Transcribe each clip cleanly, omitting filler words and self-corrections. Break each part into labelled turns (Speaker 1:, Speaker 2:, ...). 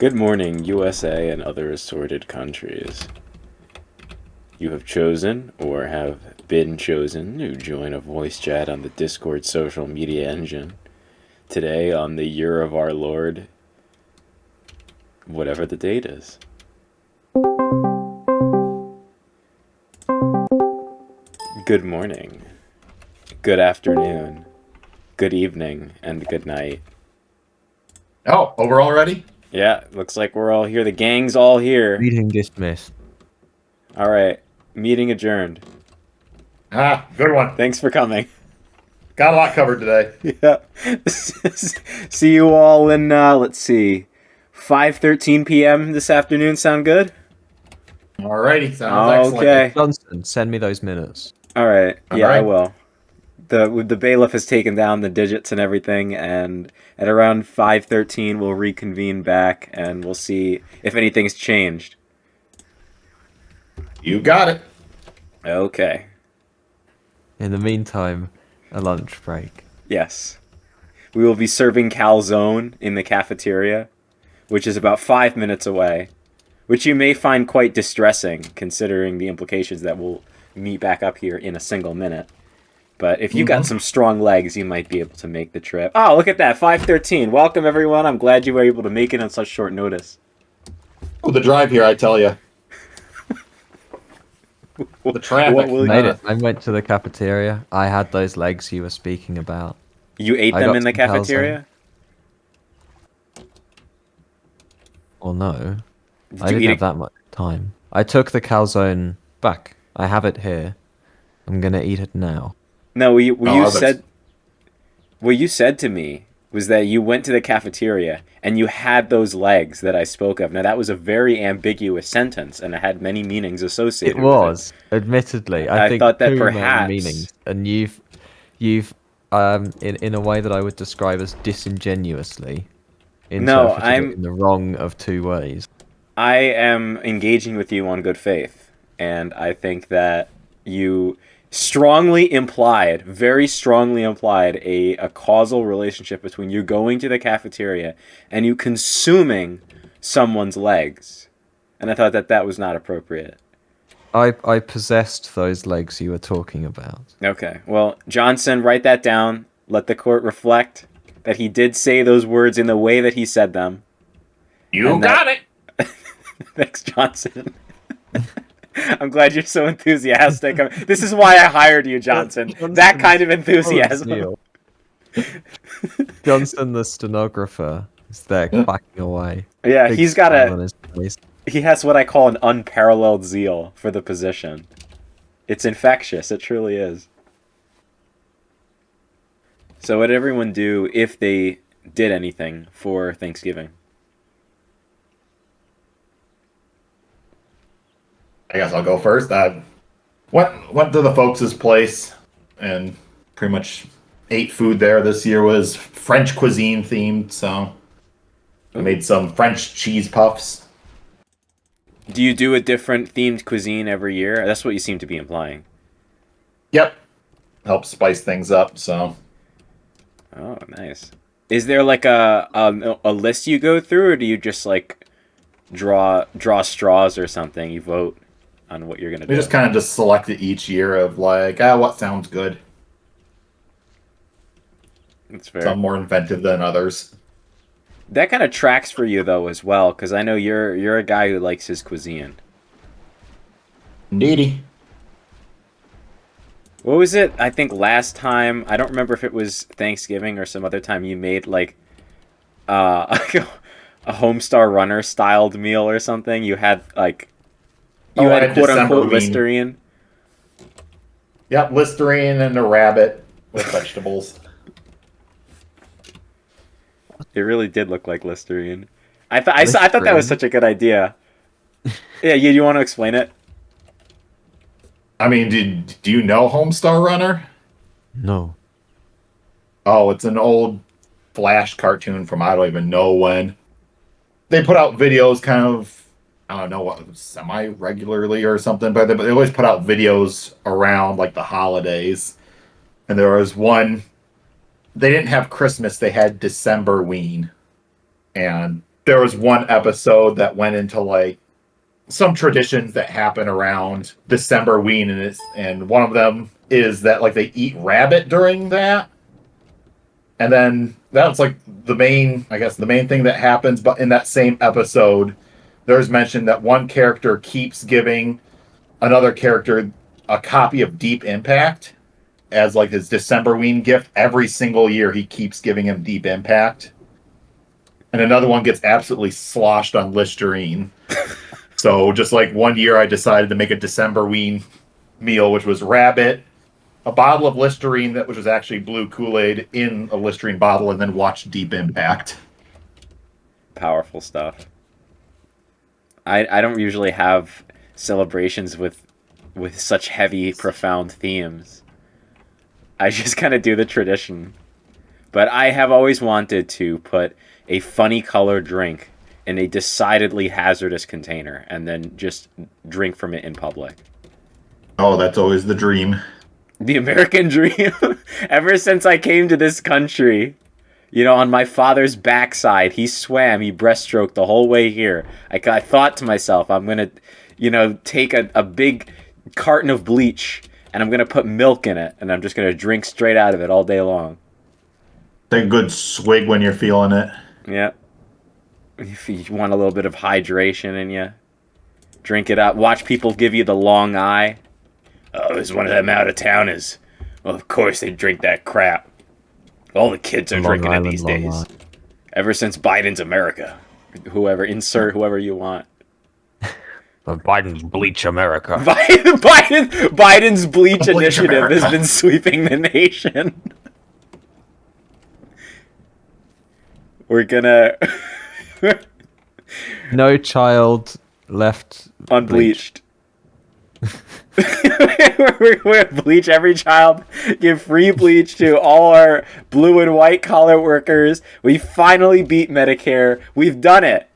Speaker 1: Good morning, USA and other assorted countries. You have chosen, or have been chosen, to join a voice chat on the Discord social media engine. Today, on the year of our Lord, whatever the date is. Good morning, good afternoon, good evening, and good night.
Speaker 2: Oh, over already?
Speaker 1: Yeah, looks like we're all here. The gang's all here.
Speaker 3: Meeting dismissed.
Speaker 1: All right, meeting adjourned.
Speaker 2: Ah, good one.
Speaker 1: Thanks for coming.
Speaker 2: Got a lot covered today.
Speaker 1: Yeah. See you all in, let's see, 5:13 p.m. this afternoon. Sound good?
Speaker 2: Alrighty, sounds excellent.
Speaker 1: Okay.
Speaker 3: Johnson, send me those minutes.
Speaker 1: All right. Yeah, I
Speaker 2: Alright.
Speaker 1: will. The bailiff has taken down the digits and everything, and at around 5:13 we'll reconvene back and we'll see if anything's changed.
Speaker 2: You got it.
Speaker 1: Okay.
Speaker 3: In the meantime, a lunch break.
Speaker 1: Yes. We will be serving calzone in the cafeteria, which is about 5 minutes away, which you may find quite distressing considering the implications that we'll meet back up here in a single minute. But if you got some strong legs, you might be able to make the trip. Oh, look at that, 5:13. Welcome, everyone. I'm glad you were able to make it on such short notice.
Speaker 2: Oh, the drive here, I tell you. The traffic.
Speaker 1: What will
Speaker 3: Made it. I went to the cafeteria. I had those legs you were speaking about.
Speaker 1: You ate
Speaker 3: I
Speaker 1: them
Speaker 3: got
Speaker 1: in the
Speaker 3: some calzone.
Speaker 1: cafeteria?
Speaker 3: Or no.
Speaker 1: Did
Speaker 3: I
Speaker 1: you
Speaker 3: didn't
Speaker 1: eat
Speaker 3: have
Speaker 1: it?
Speaker 3: that much time. I took the calzone back. I have it here. I'm gonna eat it now.
Speaker 1: No, what you
Speaker 2: others.
Speaker 1: said. What you said to me was that you went to the cafeteria and you had those legs that I spoke of. Now that was a very ambiguous sentence, and it had many meanings associated
Speaker 3: It
Speaker 1: with
Speaker 3: was, admittedly. I think
Speaker 1: thought that
Speaker 3: too many
Speaker 1: perhaps-
Speaker 3: meanings. And you've in a way that I would describe as disingenuously interpreted
Speaker 1: I'm-
Speaker 3: it in the wrong of two ways.
Speaker 1: I am engaging with you on good faith, and I think that you strongly implied, very strongly implied, a causal relationship between you going to the cafeteria and you consuming someone's legs. And I thought that that was not appropriate.
Speaker 3: I possessed those legs you were talking about.
Speaker 1: Okay, well, Johnson, write that down. Let the court reflect that he did say those words in the way that he said them.
Speaker 2: You
Speaker 1: And
Speaker 2: got it.
Speaker 1: Thanks, Johnson. I'm glad you're so enthusiastic. This is why I hired you, Johnson. That kind of enthusiasm.
Speaker 3: Johnson, the stenographer, is there quacking away.
Speaker 1: Yeah,
Speaker 3: Big
Speaker 1: he's got
Speaker 3: smile on his face.
Speaker 1: he has what I call an unparalleled zeal for the position. It's infectious. It truly is. So what did everyone do if they did anything for Thanksgiving?
Speaker 2: I guess I'll go first. I went to the folks' place and pretty much ate food there. This year was French cuisine themed, so I made some French cheese puffs.
Speaker 1: Do you do a different themed cuisine every year? That's what you seem to be implying.
Speaker 2: Yep. Help spice things up, so
Speaker 1: Oh, nice. Is there like a list you go through, or do you just like draw straws or something? You vote on what you're gonna
Speaker 2: we
Speaker 1: do.
Speaker 2: just kind of just selected each year of like, what sounds good.
Speaker 1: That's fair.
Speaker 2: Some more inventive than others.
Speaker 1: That kind of tracks for you though as well, because I know you're a guy who likes his cuisine.
Speaker 2: Indeedy.
Speaker 1: What was it? I think last time, I don't remember if it was Thanksgiving or some other time, you made like a Homestar Runner styled meal or something. You had like
Speaker 2: I
Speaker 1: had
Speaker 2: had
Speaker 1: quote unquote
Speaker 2: December
Speaker 1: Listerine.
Speaker 2: Yep, Listerine and a rabbit with vegetables.
Speaker 1: It really did look like Listerine. I thought that was such a good idea. Yeah, you want to explain it?
Speaker 2: I mean, do you know Homestar Runner?
Speaker 3: No.
Speaker 2: Oh, it's an old Flash cartoon from I don't even know when. They put out videos kind of, I don't know, what, semi-regularly or something, but they always put out videos around like the holidays. And there was one, they didn't have Christmas, they had Decemberween. And there was one episode that went into like some traditions that happen around December ween, and one of them is that like they eat rabbit during that. And then that's like the main thing that happens. But in that same episode, there's mention that one character keeps giving another character a copy of Deep Impact as like his Decemberween gift. Every single year, he keeps giving him Deep Impact. And another one gets absolutely sloshed on Listerine. So just like one year, I decided to make a Decemberween meal, which was rabbit, a bottle of Listerine which was actually blue Kool-Aid in a Listerine bottle, and then watch Deep Impact.
Speaker 1: Powerful stuff. I don't usually have celebrations with such heavy, profound themes. I just kind of do the tradition. But I have always wanted to put a funny colored drink in a decidedly hazardous container and then just drink from it in public.
Speaker 2: Oh, that's always the dream.
Speaker 1: The American dream. Ever since I came to this country, you know, on my father's backside, he swam, he breaststroked the whole way here. I thought to myself, I'm going to, you know, take a big carton of bleach and I'm going to put milk in it and I'm just going to drink straight out of it all day long.
Speaker 2: Take a good swig when you're feeling it.
Speaker 1: Yeah. If you want a little bit of hydration in you, drink it up. Watch people give you the long eye. Oh, there's one of them out-of-towners. Well, of course they drink that crap. All the kids are drinking it these days. Ever since Biden's America. Insert whoever you want.
Speaker 3: Biden's Bleach America.
Speaker 1: Biden's Bleach Initiative has been sweeping the nation. We're gonna...
Speaker 3: No child left
Speaker 1: unbleached. We're bleach every child. Give free bleach to all our blue and white collar workers. We finally beat Medicare. We've done it.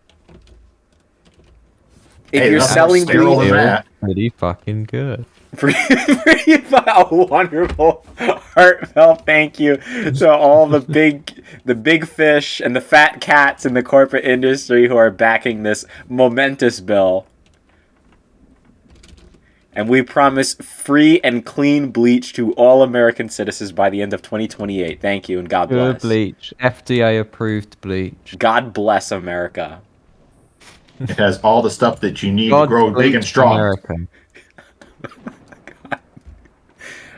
Speaker 1: If you're selling bleach,
Speaker 3: pretty fucking good.
Speaker 1: A wonderful, heartfelt thank you to all the big fish and the fat cats in the corporate industry who are backing this momentous bill. And we promise free and clean bleach to all American citizens by the end of 2028. Thank you and God bless.
Speaker 3: Good bleach. FDA approved bleach.
Speaker 1: God bless America.
Speaker 2: It has all the stuff that you need to grow big and strong.
Speaker 3: America.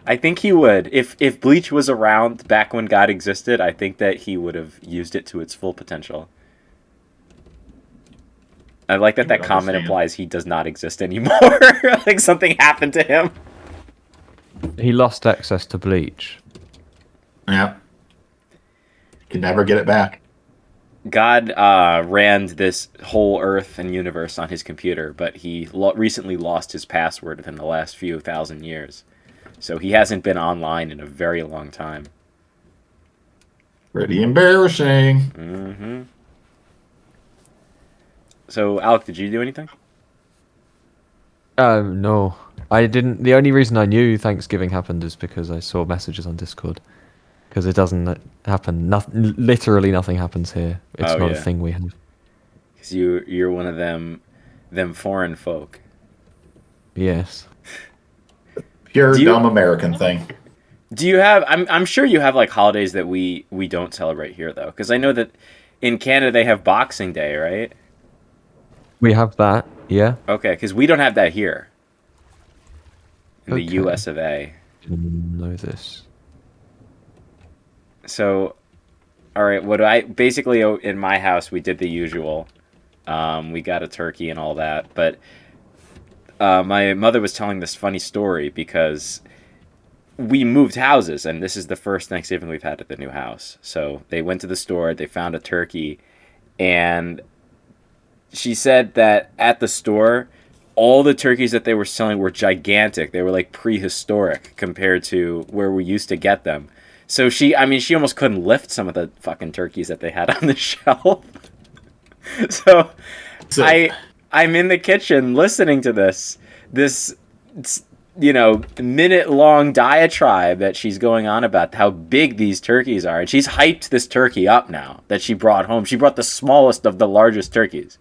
Speaker 1: I think he would. If bleach was around back when God existed, I think that he would have used it to its full potential. I like that comment implies he does not exist anymore. Like something happened to him.
Speaker 3: He lost access to bleach.
Speaker 2: Yeah. Can never get it back.
Speaker 1: God ran this whole Earth and universe on his computer, but he recently lost his password within the last few thousand years. So he hasn't been online in a very long time.
Speaker 2: Pretty embarrassing.
Speaker 1: Mm-hmm. So, Alec, did you do anything?
Speaker 3: No. I didn't. The only reason I knew Thanksgiving happened is because I saw messages on Discord. Because it doesn't happen. Literally nothing happens here. It's not a thing we have. Because
Speaker 1: you're one of them foreign folk.
Speaker 3: Yes.
Speaker 2: Pure dumb American thing.
Speaker 1: Do you have... I'm sure you have like holidays that we don't celebrate here, though. Because I know that in Canada they have Boxing Day, right?
Speaker 3: We have that, yeah.
Speaker 1: Okay, because we don't have that here. In the US of A.
Speaker 3: I didn't know this.
Speaker 1: So, all right, basically in my house, we did the usual. We got a turkey and all that, but my mother was telling this funny story because we moved houses, and this is the first Thanksgiving we've had at the new house. So they went to the store, they found a turkey, and she said that at the store, all the turkeys that they were selling were gigantic. They were like prehistoric compared to where we used to get them. So she almost couldn't lift some of the fucking turkeys that they had on the shelf. So I'm in the kitchen listening to this minute-long diatribe that she's going on about how big these turkeys are. And she's hyped this turkey up now that she brought home. She brought the smallest of the largest turkeys.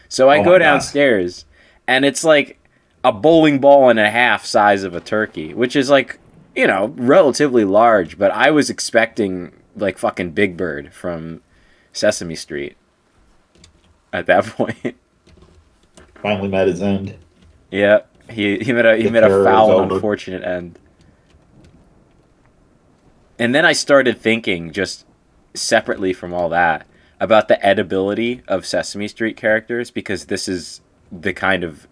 Speaker 1: So I go downstairs, and it's like a bowling ball and a half size of a turkey, which is like, relatively large. But I was expecting like fucking Big Bird from Sesame Street at that point.
Speaker 2: Finally met his end.
Speaker 1: Yeah. He made a foul and unfortunate end. And then I started thinking, just separately from all that, about the edibility of Sesame Street characters, because this is the kind of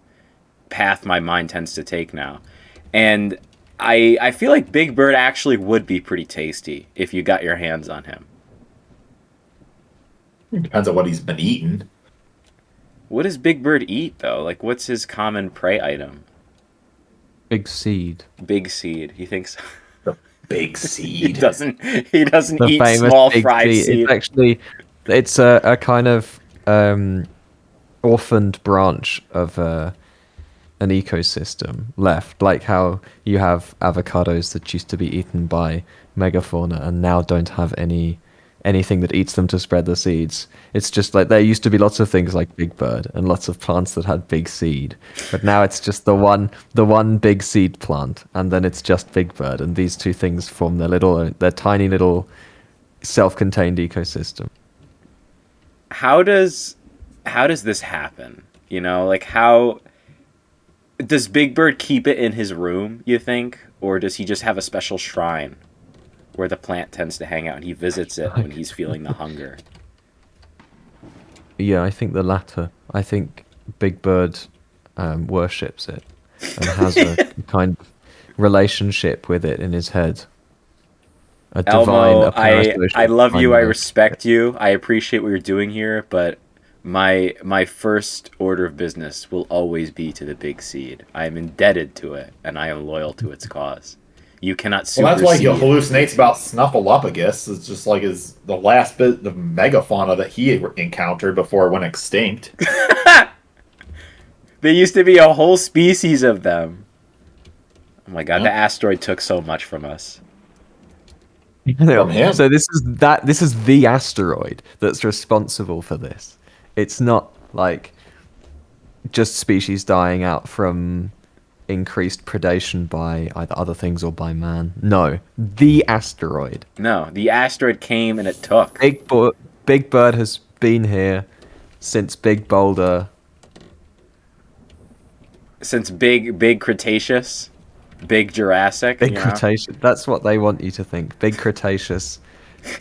Speaker 1: path my mind tends to take now. And I feel like Big Bird actually would be pretty tasty if you got your hands on him.
Speaker 2: It depends on what he's been eating.
Speaker 1: What does Big Bird eat, though? Like, what's his common prey item?
Speaker 3: Big seed.
Speaker 1: Big seed. He thinks
Speaker 2: The big seed.
Speaker 1: he doesn't
Speaker 3: The
Speaker 1: eat
Speaker 3: famous
Speaker 1: small
Speaker 3: big
Speaker 1: fried
Speaker 3: seed.
Speaker 1: seed.
Speaker 3: It's a kind of orphaned branch of an ecosystem left, like how you have avocados that used to be eaten by megafauna and now don't have anything that eats them to spread the seeds. It's just like there used to be lots of things like Big Bird and lots of plants that had big seed, but now it's just the one big seed plant, and then it's just Big Bird, and these two things form their tiny little self-contained ecosystem.
Speaker 1: How does this happen? Like, how does Big Bird keep it in his room, you think, or does he just have a special shrine where the plant tends to hang out and he visits it when he's feeling the hunger?
Speaker 3: Yeah, I think the latter. I think Big Bird worships it and has a kind of relationship with it in his head.
Speaker 1: Elmo, I love you, I respect you, I appreciate what you're doing here, but my first order of business will always be to the big seed. I am indebted to it, and I am loyal to its cause. You cannot supersede.
Speaker 2: Well, that's why he hallucinates about Snuffleupagus. It's just like the last bit of megafauna that he encountered before it went extinct.
Speaker 1: There used to be a whole species of them. Oh my god, the asteroid took so much from us.
Speaker 2: From him.
Speaker 3: So this is the asteroid that's responsible for this. It's not like just species dying out from increased predation by either other things or by man. No, the asteroid.
Speaker 1: No, the asteroid came and it took.
Speaker 3: Big Bird has been here since Big Boulder.
Speaker 1: Since Big Cretaceous, Big Jurassic.
Speaker 3: Big Cretaceous. That's what they want you to think. Big Cretaceous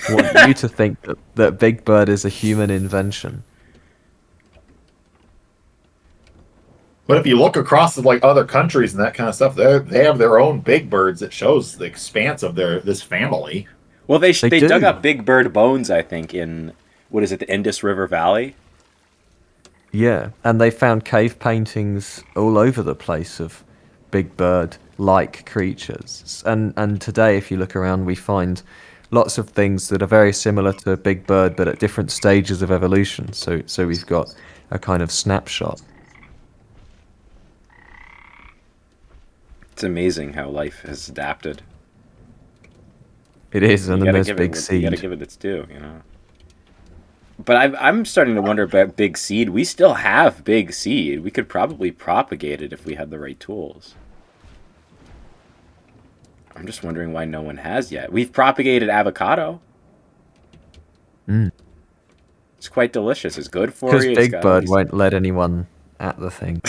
Speaker 3: want you to think that Big Bird is a human invention.
Speaker 2: But if you look across at like other countries and that kind of stuff, they have their own big birds that shows the expanse of this family.
Speaker 1: Well, they dug up Big Bird bones, I think, in the Indus River Valley.
Speaker 3: Yeah, and they found cave paintings all over the place of Big Bird-like creatures. And today, if you look around, we find lots of things that are very similar to Big Bird, but at different stages of evolution. So we've got a kind of snapshot.
Speaker 1: It's amazing how life has adapted.
Speaker 3: It is, and then there's Big Seed.
Speaker 1: You gotta give it its due, But I'm starting to wonder about Big Seed. We still have Big Seed. We could probably propagate it if we had the right tools. I'm just wondering why no one has yet. We've propagated avocado. It's quite delicious. It's good for you.
Speaker 3: Because Big Bird won't let anyone at the thing.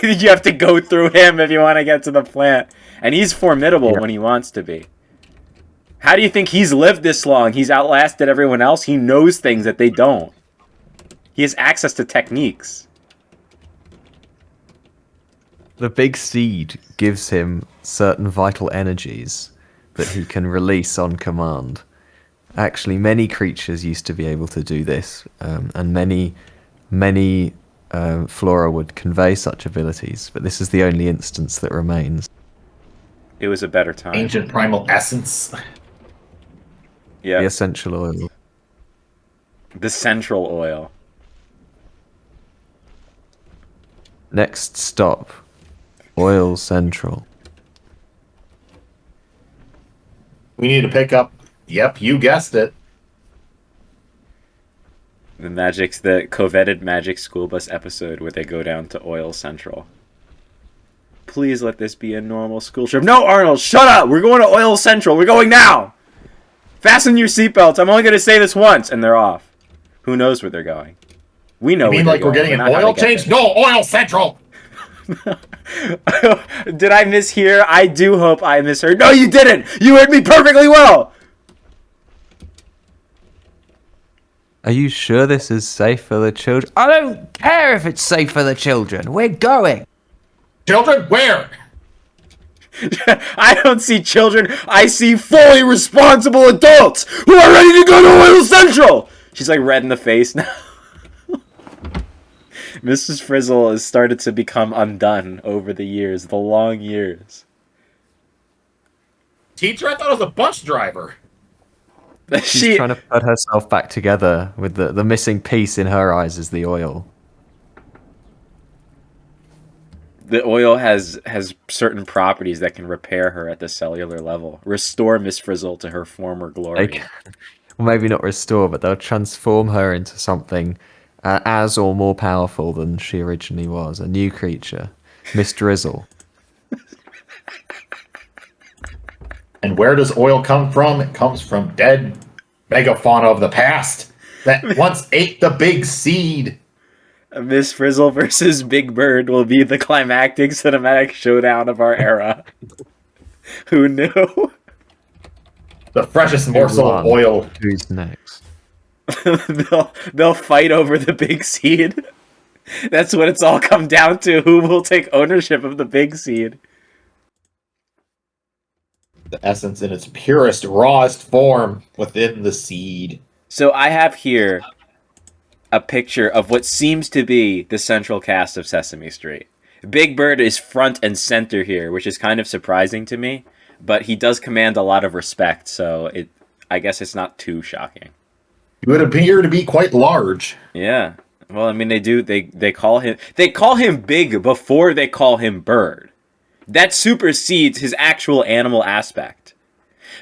Speaker 1: You have to go through him if you want to get to the plant. And he's formidable when he wants to be. How do you think he's lived this long? He's outlasted everyone else. He knows things that they don't. He has access to techniques.
Speaker 3: The Big Seed gives him certain vital energies that he can release on command. Actually, many creatures used to be able to do this, and many flora would convey such abilities, but this is the only instance that remains.
Speaker 1: It was a better time.
Speaker 2: Ancient primal essence.
Speaker 1: Yeah.
Speaker 3: The essential oil.
Speaker 1: The central oil.
Speaker 3: Next stop, Oil Central.
Speaker 2: We need to pick up. Yep, you guessed it.
Speaker 1: The coveted Magic School Bus episode where they go down to Oil Central. Please let this be a normal school trip. No, Arnold, shut up! We're going to Oil Central. We're going now! Fasten your seatbelts. I'm only going to say this once. And they're off. Who knows where they're going? We know.
Speaker 2: You mean like we're getting an oil change? No, Oil Central!
Speaker 1: Did I mishear? I do hope I misheard. No, you didn't! You heard me perfectly well!
Speaker 3: Are you sure this is safe for the children? I don't care if it's safe for the children. We're going.
Speaker 2: Children, where?
Speaker 1: I don't see children. I see fully responsible adults who are ready to go to Oil Central! She's like red in the face now. Mrs. Frizzle has started to become undone over the years, the long years.
Speaker 2: Teacher, I thought it was a bus driver.
Speaker 3: She's trying to put herself back together with the missing piece in her eyes is the oil.
Speaker 1: The oil has certain properties that can repair her at the cellular level. Restore Miss Frizzle to her former glory.
Speaker 3: Well, maybe not restore, but they'll transform her into something as or more powerful than she originally was. A new creature. Miss Drizzle.
Speaker 2: And where does oil come from? It comes from dead megafauna of the past that once ate the big seed.
Speaker 1: Miss Frizzle versus Big Bird will be the climactic cinematic showdown of our era. Who knew?
Speaker 2: The freshest morsel of oil.
Speaker 3: Who's next?
Speaker 1: they'll fight over the big seed. That's what it's all come down to. Who will take ownership of the big seed?
Speaker 2: The essence in its purest, rawest form within the seed.
Speaker 1: So I have here a picture of what seems to be the central cast of Sesame Street. Big Bird is front and center here, which is kind of surprising to me, but he does command a lot of respect, so I guess it's not too shocking.
Speaker 2: He would appear to be quite large.
Speaker 1: Yeah. Well, I mean, they call him Big before they call him Bird. That supersedes his actual animal aspect.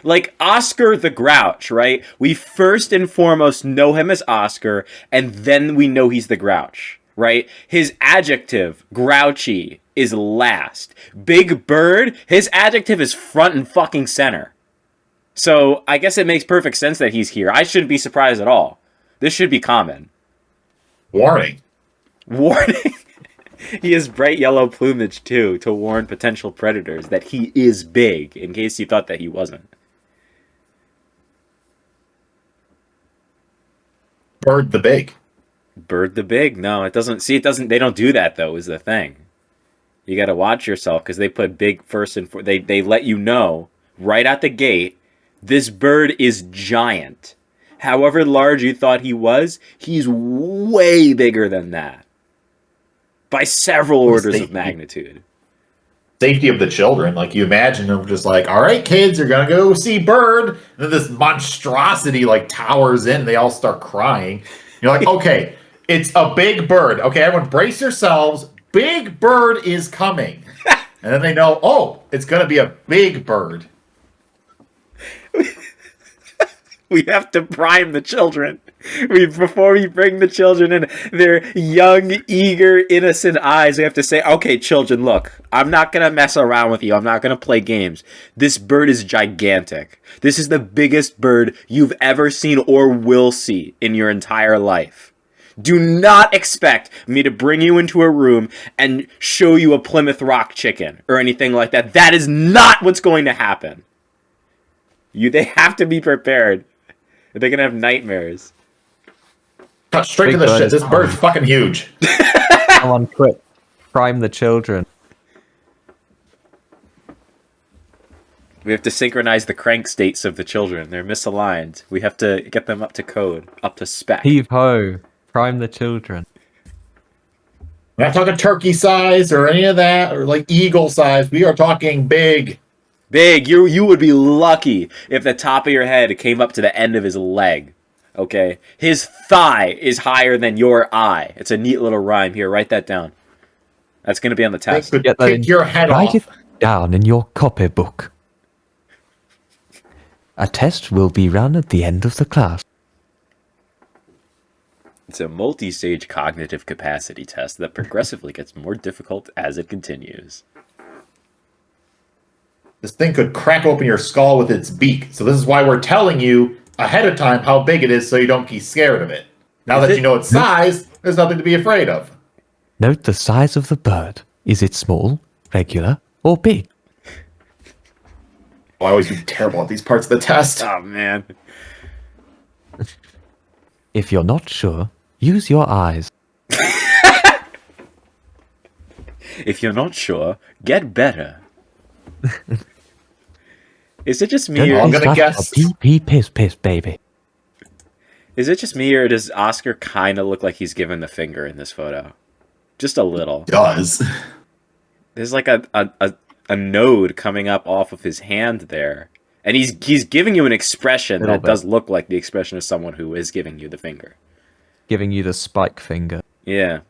Speaker 1: Like Oscar the Grouch, right? We first and foremost know him as Oscar, and then we know he's the Grouch, right? His adjective, grouchy, is last. Big Bird, his adjective is front and fucking center. So I guess it makes perfect sense that he's here. I shouldn't be surprised at all. This should be common.
Speaker 2: Warning.
Speaker 1: Warning. He has bright yellow plumage, too, to warn potential predators that he is big, in case you thought that he wasn't.
Speaker 2: Bird the Big.
Speaker 1: Bird the Big. No, it doesn't. See, it doesn't. They don't do that, though, is the thing. You got to watch yourself, because they put big first and they let you know, right out the gate, this bird is giant. However large you thought he was, he's way bigger than that. By several orders of magnitude.
Speaker 2: Safety of the children. Like, you imagine them just like, all right, kids, you're going to go see Bird. And then this monstrosity, like, towers in. And they all start crying. You're like, okay, it's a big bird. Okay, everyone brace yourselves. Big Bird is coming. And then they know, oh, it's going to be a big bird.
Speaker 1: We have to prime the children. Before we bring the children in, their young, eager, innocent eyes, we have to say, okay, children, look, I'm not going to mess around with you. I'm not going to play games. This bird is gigantic. This is the biggest bird you've ever seen or will see in your entire life. Do not expect me to bring you into a room and show you a Plymouth Rock chicken or anything like that. That is not what's going to happen. They have to be prepared. They're going to have nightmares.
Speaker 2: Cut straight to the shit. This bird's fucking huge.
Speaker 3: Come on, quick. Prime the children.
Speaker 1: We have to synchronize the crank states of the children. They're misaligned. We have to get them up to code, up to spec.
Speaker 3: Heave ho. Prime the children.
Speaker 2: We're not talking turkey size or any of that, or like eagle size. We are talking big.
Speaker 1: Big. You would be lucky if the top of your head came up to the end of his leg. Okay? His thigh is higher than your eye. It's a neat little rhyme here. Write that down. That's going to be on the
Speaker 2: They
Speaker 1: test.
Speaker 2: could
Speaker 3: Get that
Speaker 2: kick your head
Speaker 3: Write
Speaker 2: off.
Speaker 3: it down in your copybook. A test will be run at the end of the class.
Speaker 1: It's a multi-stage cognitive capacity test that progressively gets more difficult as it continues.
Speaker 2: This thing could crack open your skull with its beak. So this is why we're telling you ahead of time how big it is so you don't be scared of it. Now that you know its size, there's nothing to be afraid of.
Speaker 3: Note the size of the bird. Is it small, regular, or big?
Speaker 2: I always do terrible at these parts of the test.
Speaker 1: Oh, man.
Speaker 3: If you're not sure, use your eyes.
Speaker 1: If you're not sure, get better. Is it just me,
Speaker 3: Don't
Speaker 1: or
Speaker 2: I'm
Speaker 3: be
Speaker 2: gonna
Speaker 3: such
Speaker 2: guess-
Speaker 3: a pee piss piss baby.
Speaker 1: is it just me, or does Oscar kind of look like he's giving the finger in this photo? Just a little.
Speaker 2: Does.
Speaker 1: There's like a node coming up off of his hand there, and he's giving you an expression
Speaker 3: Little
Speaker 1: that
Speaker 3: bit.
Speaker 1: does look like the expression of someone who is giving you the finger.
Speaker 3: Giving you the spike finger.
Speaker 1: Yeah.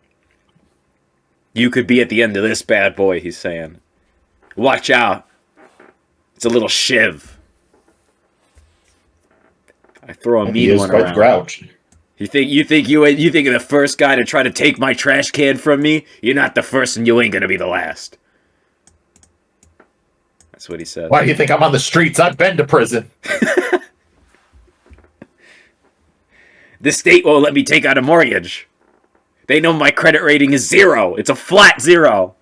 Speaker 1: You could be at the end of this bad boy, he's saying. Watch out. It's a little shiv. I throw a
Speaker 2: He
Speaker 1: mean
Speaker 2: is
Speaker 1: one
Speaker 2: quite
Speaker 1: around.
Speaker 2: Grouch.
Speaker 1: You think you're the first guy to try to take my trash can from me? You're not the first, and you ain't gonna be the last. That's what he said.
Speaker 2: Why do you think I'm on the streets? I've been to prison.
Speaker 1: The state won't let me take out a mortgage. They know my credit rating is 0. It's a flat 0.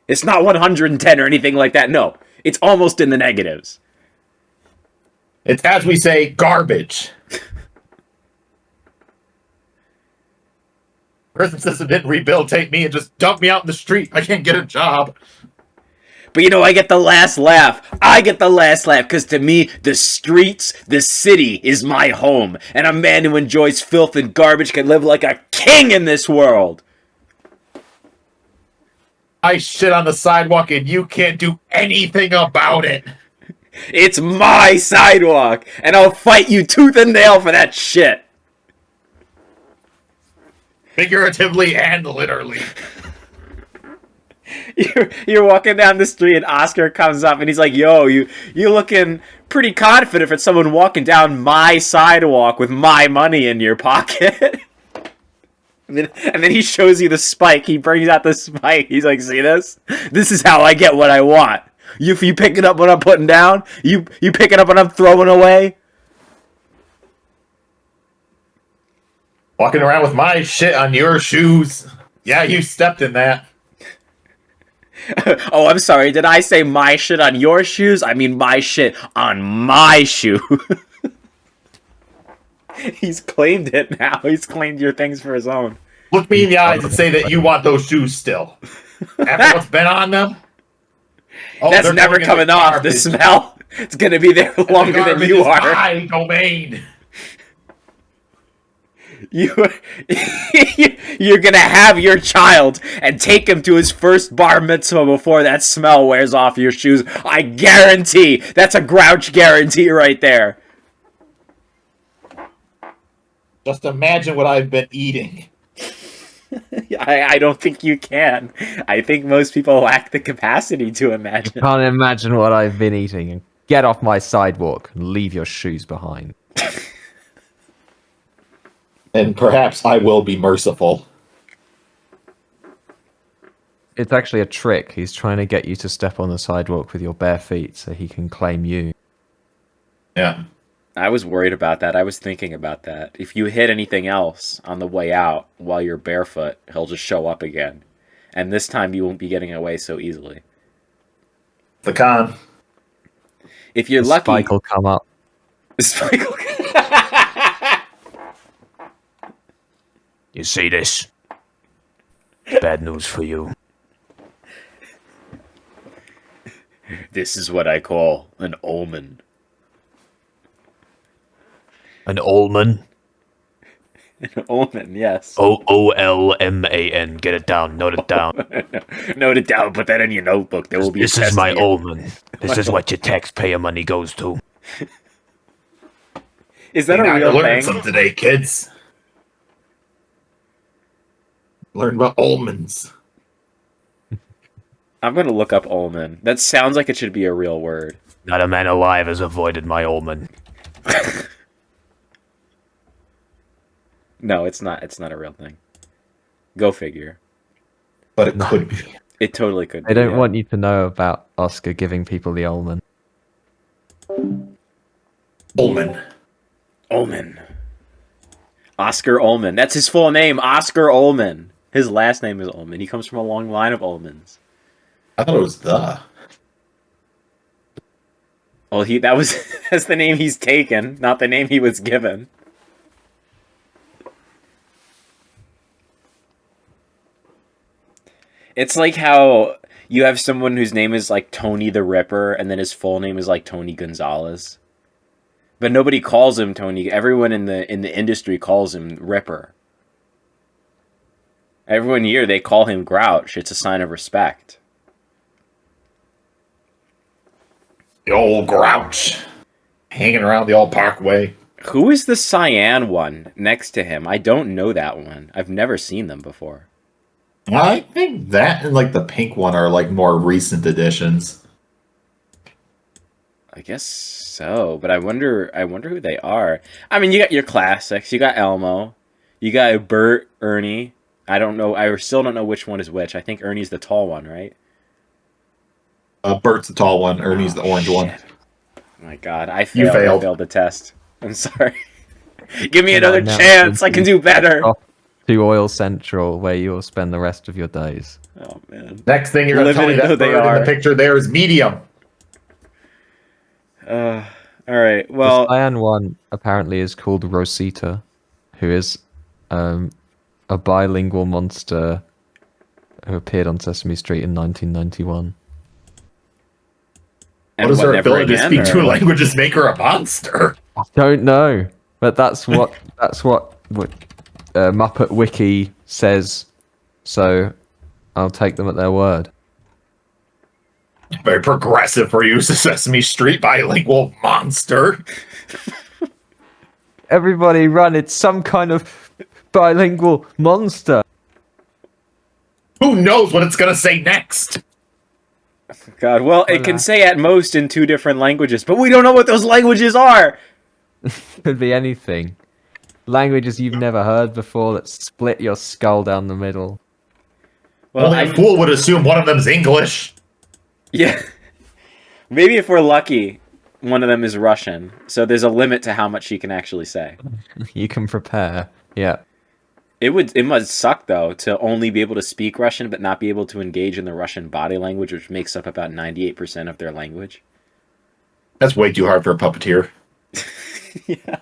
Speaker 1: It's not 110 or anything like that. No, it's almost in the negatives.
Speaker 2: It's, as we say, garbage. Prison system didn't rehabilitate me and just dumped me out in the street. I can't get a job.
Speaker 1: But you know, I get the last laugh. I get the last laugh because to me, the streets, the city is my home. And a man who enjoys filth and garbage can live like a king in this world.
Speaker 2: I shit on the sidewalk and you can't do anything about it.
Speaker 1: It's my sidewalk, and I'll fight you tooth and nail for that shit.
Speaker 2: Figuratively and literally.
Speaker 1: You're walking down the street and Oscar comes up and he's like, yo, you looking pretty confident for someone walking down my sidewalk with my money in your pocket. and then he shows you the spike. He brings out the spike. He's like, see this? This is how I get what I want. You pick it up when I'm putting down? You pick it up when I'm throwing away?
Speaker 2: Walking around with my shit on your shoes. Yeah, you stepped in that.
Speaker 1: Oh, I'm sorry. Did I say my shit on your shoes? I mean my shit on my shoe. He's claimed it now. He's claimed your things for his own.
Speaker 2: Look me in the eyes and say that you want those shoes still. After what's been on them? Oh,
Speaker 1: That's
Speaker 2: they're
Speaker 1: never
Speaker 2: going in
Speaker 1: coming off. The
Speaker 2: garbage.
Speaker 1: smell. It's going to be there
Speaker 2: The
Speaker 1: longer than
Speaker 2: garbage
Speaker 1: you
Speaker 2: is
Speaker 1: are.
Speaker 2: my domain.
Speaker 1: You're going to have your child and take him to his first bar mitzvah before that smell wears off your shoes. I guarantee. That's a Grouch guarantee right there.
Speaker 2: Just imagine what I've been eating.
Speaker 1: I don't think you can. I think most people lack the capacity to imagine.
Speaker 3: Can't imagine what I've been eating. And get off my sidewalk and leave your shoes behind.
Speaker 2: And perhaps I will be merciful.
Speaker 3: It's actually a trick. He's trying to get you to step on the sidewalk with your bare feet so he can claim you.
Speaker 2: Yeah.
Speaker 1: I was worried about that. I was thinking about that. If you hit anything else on the way out while you're barefoot, he'll just show up again. And this time you won't be getting away so easily.
Speaker 2: The con.
Speaker 1: If you're
Speaker 3: The
Speaker 1: lucky...
Speaker 3: spike will come up.
Speaker 1: Spike will...
Speaker 3: You see this? It's bad news for you.
Speaker 1: This is what I call an omen.
Speaker 3: An omen?
Speaker 1: An omen, yes.
Speaker 3: Olman. Get it down. Note it down.
Speaker 1: Note it down. Put that in your notebook. There will be
Speaker 3: This
Speaker 1: a
Speaker 3: is
Speaker 1: test
Speaker 3: my
Speaker 1: here.
Speaker 3: omen. This is what your taxpayer money goes to.
Speaker 1: Is that a
Speaker 2: Now
Speaker 1: real
Speaker 2: you learned
Speaker 1: thing?
Speaker 2: some today, kids. Learn about almonds.
Speaker 1: I'm gonna look up Ullman. That sounds like it should be a real word.
Speaker 3: Not a man alive has avoided my Ullman.
Speaker 1: No, it's not. It's not a real thing. Go figure.
Speaker 2: But it could be.
Speaker 1: It totally could be.
Speaker 3: They don't want you to know about Oscar giving people the Ullman.
Speaker 2: Ullman.
Speaker 1: Ullman. Oscar Ullman. That's his full name, Oscar Ullman. His last name is Ullman. He comes from a long line of Ullmans.
Speaker 2: I thought it was the.
Speaker 1: Well, that's the name he's taken, not the name he was given. It's like how you have someone whose name is like Tony the Ripper, and then his full name is like Tony Gonzalez. But nobody calls him Tony. Everyone in the industry calls him Ripper. Everyone here, they call him Grouch. It's a sign of respect.
Speaker 2: The old Grouch. Hanging around the old parkway.
Speaker 1: Who is the cyan one next to him? I don't know that one. I've never seen them before.
Speaker 2: I think that and like the pink one are like more recent additions.
Speaker 1: I guess so, but I wonder who they are. I mean, you got your classics. You got Elmo. You got Bert, Ernie. I don't know. I still don't know which one is which. I think Ernie's the tall one, right?
Speaker 2: Bert's the tall one. Ernie's the orange one.
Speaker 1: Oh my God, I failed.
Speaker 2: You failed.
Speaker 1: I failed the test. I'm sorry. Give me another chance. I can do better.
Speaker 3: To Oil Central, where you'll spend the rest of your days.
Speaker 1: Oh man.
Speaker 2: Next thing you're going to tell me that bird in the picture there is medium.
Speaker 1: All right. Well,
Speaker 3: the cyan one apparently is called Rosita, who is a bilingual monster who appeared on Sesame Street in 1991.
Speaker 2: What does her ability to speak two languages make her a monster?
Speaker 3: I don't know, but that's what Muppet Wiki says. So I'll take them at their word.
Speaker 2: Very progressive for you, Sesame Street bilingual monster.
Speaker 3: Everybody run, it's some kind of bilingual monster.
Speaker 2: Who knows what it's going to say next?
Speaker 1: God, well, it can say at most in 2 different languages, but we don't know what those languages are!
Speaker 3: Could be anything. Languages you've never heard before that split your skull down the middle.
Speaker 2: Well, only a fool would assume one of them's English.
Speaker 1: Yeah. Maybe if we're lucky, one of them is Russian. So there's a limit to how much she can actually say.
Speaker 3: You can prepare. Yeah.
Speaker 1: It must suck though to only be able to speak Russian but not be able to engage in the Russian body language, which makes up about 98% of their language.
Speaker 2: That's way too hard for a puppeteer.
Speaker 1: Yeah.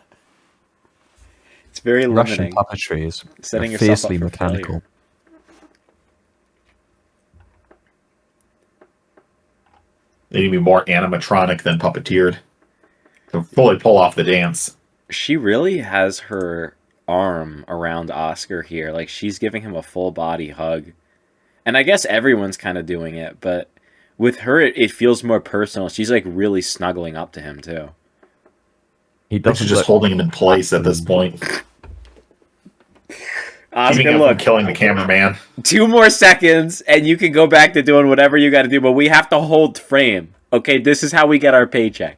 Speaker 1: It's very limiting.
Speaker 3: Russian puppetry is
Speaker 1: setting
Speaker 3: fiercely
Speaker 1: yourself up for
Speaker 3: mechanical.
Speaker 1: failure.
Speaker 2: They need to be more animatronic than puppeteered to fully pull off the dance.
Speaker 1: She really has her arm around Oscar here. Like, she's giving him a full body hug. And I guess everyone's kind of doing it, but with her, it feels more personal. She's, like, really snuggling up to him, too.
Speaker 2: She's just holding him in place at this point.
Speaker 1: Oscar,
Speaker 2: keeping him
Speaker 1: look,
Speaker 2: from killing the cameraman.
Speaker 1: 2 more seconds, and you can go back to doing whatever you got to do, but we have to hold frame. Okay, this is how we get our paycheck.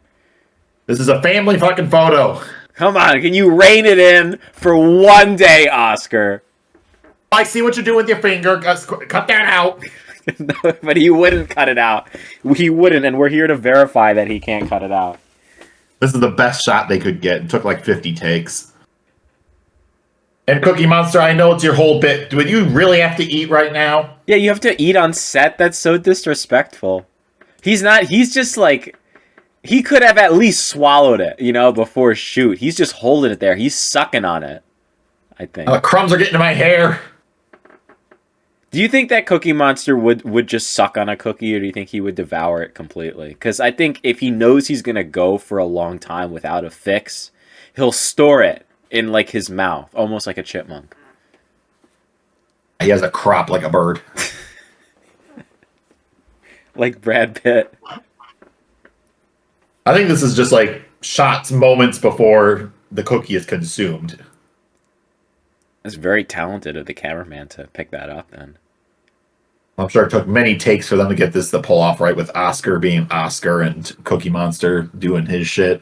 Speaker 2: This is a family fucking photo.
Speaker 1: Come on, can you rein it in for 1 day, Oscar?
Speaker 2: I see what you do with your finger. Cut that out.
Speaker 1: No, but he wouldn't cut it out. He wouldn't, and we're here to verify that he can't cut it out.
Speaker 2: This is the best shot they could get. It took like 50 takes. And Cookie Monster, I know it's your whole bit. Do you really have to eat right now?
Speaker 1: Yeah, you have to eat on set? That's so disrespectful. He's just like... He could have at least swallowed it, before shoot. He's just holding it there. He's sucking on it, I think.
Speaker 2: The crumbs are getting to my hair.
Speaker 1: Do you think that Cookie Monster would just suck on a cookie, or do you think he would devour it completely? Because I think if he knows he's going to go for a long time without a fix, he'll store it in, like, his mouth, almost like a chipmunk.
Speaker 2: He has a crop like a bird.
Speaker 1: Like Brad Pitt.
Speaker 2: I think this is just like shots moments before the cookie is consumed.
Speaker 1: It's very talented of the cameraman to pick that up then.
Speaker 2: I'm sure it took many takes for them to get this to pull off right, with Oscar being Oscar and Cookie Monster doing his shit.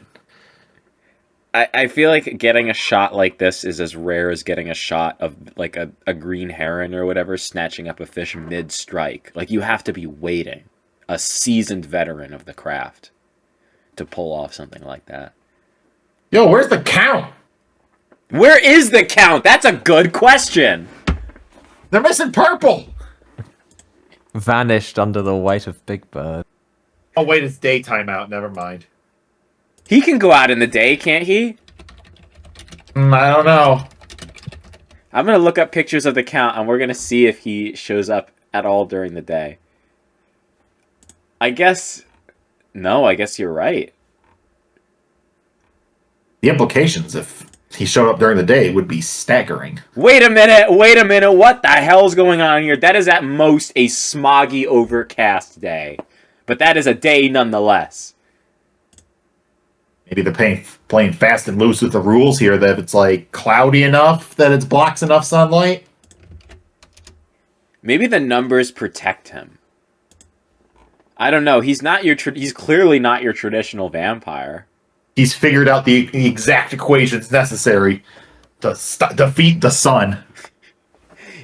Speaker 1: I feel like getting a shot like this is as rare as getting a shot of like a green heron or whatever snatching up a fish mid-strike. Like, you have to be waiting, a seasoned veteran of the craft, to pull off something like that.
Speaker 2: Yo, where's the count?
Speaker 1: Where is the count? That's a good question.
Speaker 2: They're missing purple.
Speaker 3: Vanished under the weight of Big Bird.
Speaker 2: Oh wait, it's daytime out. Never mind.
Speaker 1: He can go out in the day, can't he?
Speaker 2: I don't know.
Speaker 1: I'm going to look up pictures of the count, and we're going to see if he shows up at all during the day. I guess... No, I guess you're right.
Speaker 2: The implications, if he showed up during the day, would be staggering.
Speaker 1: Wait a minute, what the hell's going on here? That is at most a smoggy, overcast day. But that is a day nonetheless.
Speaker 2: Maybe they're playing fast and loose with the rules here, that if it's like cloudy enough that it blocks enough sunlight.
Speaker 1: Maybe the numbers protect him. I don't know. He's clearly not your traditional vampire.
Speaker 2: He's figured out the exact equations necessary to defeat the sun.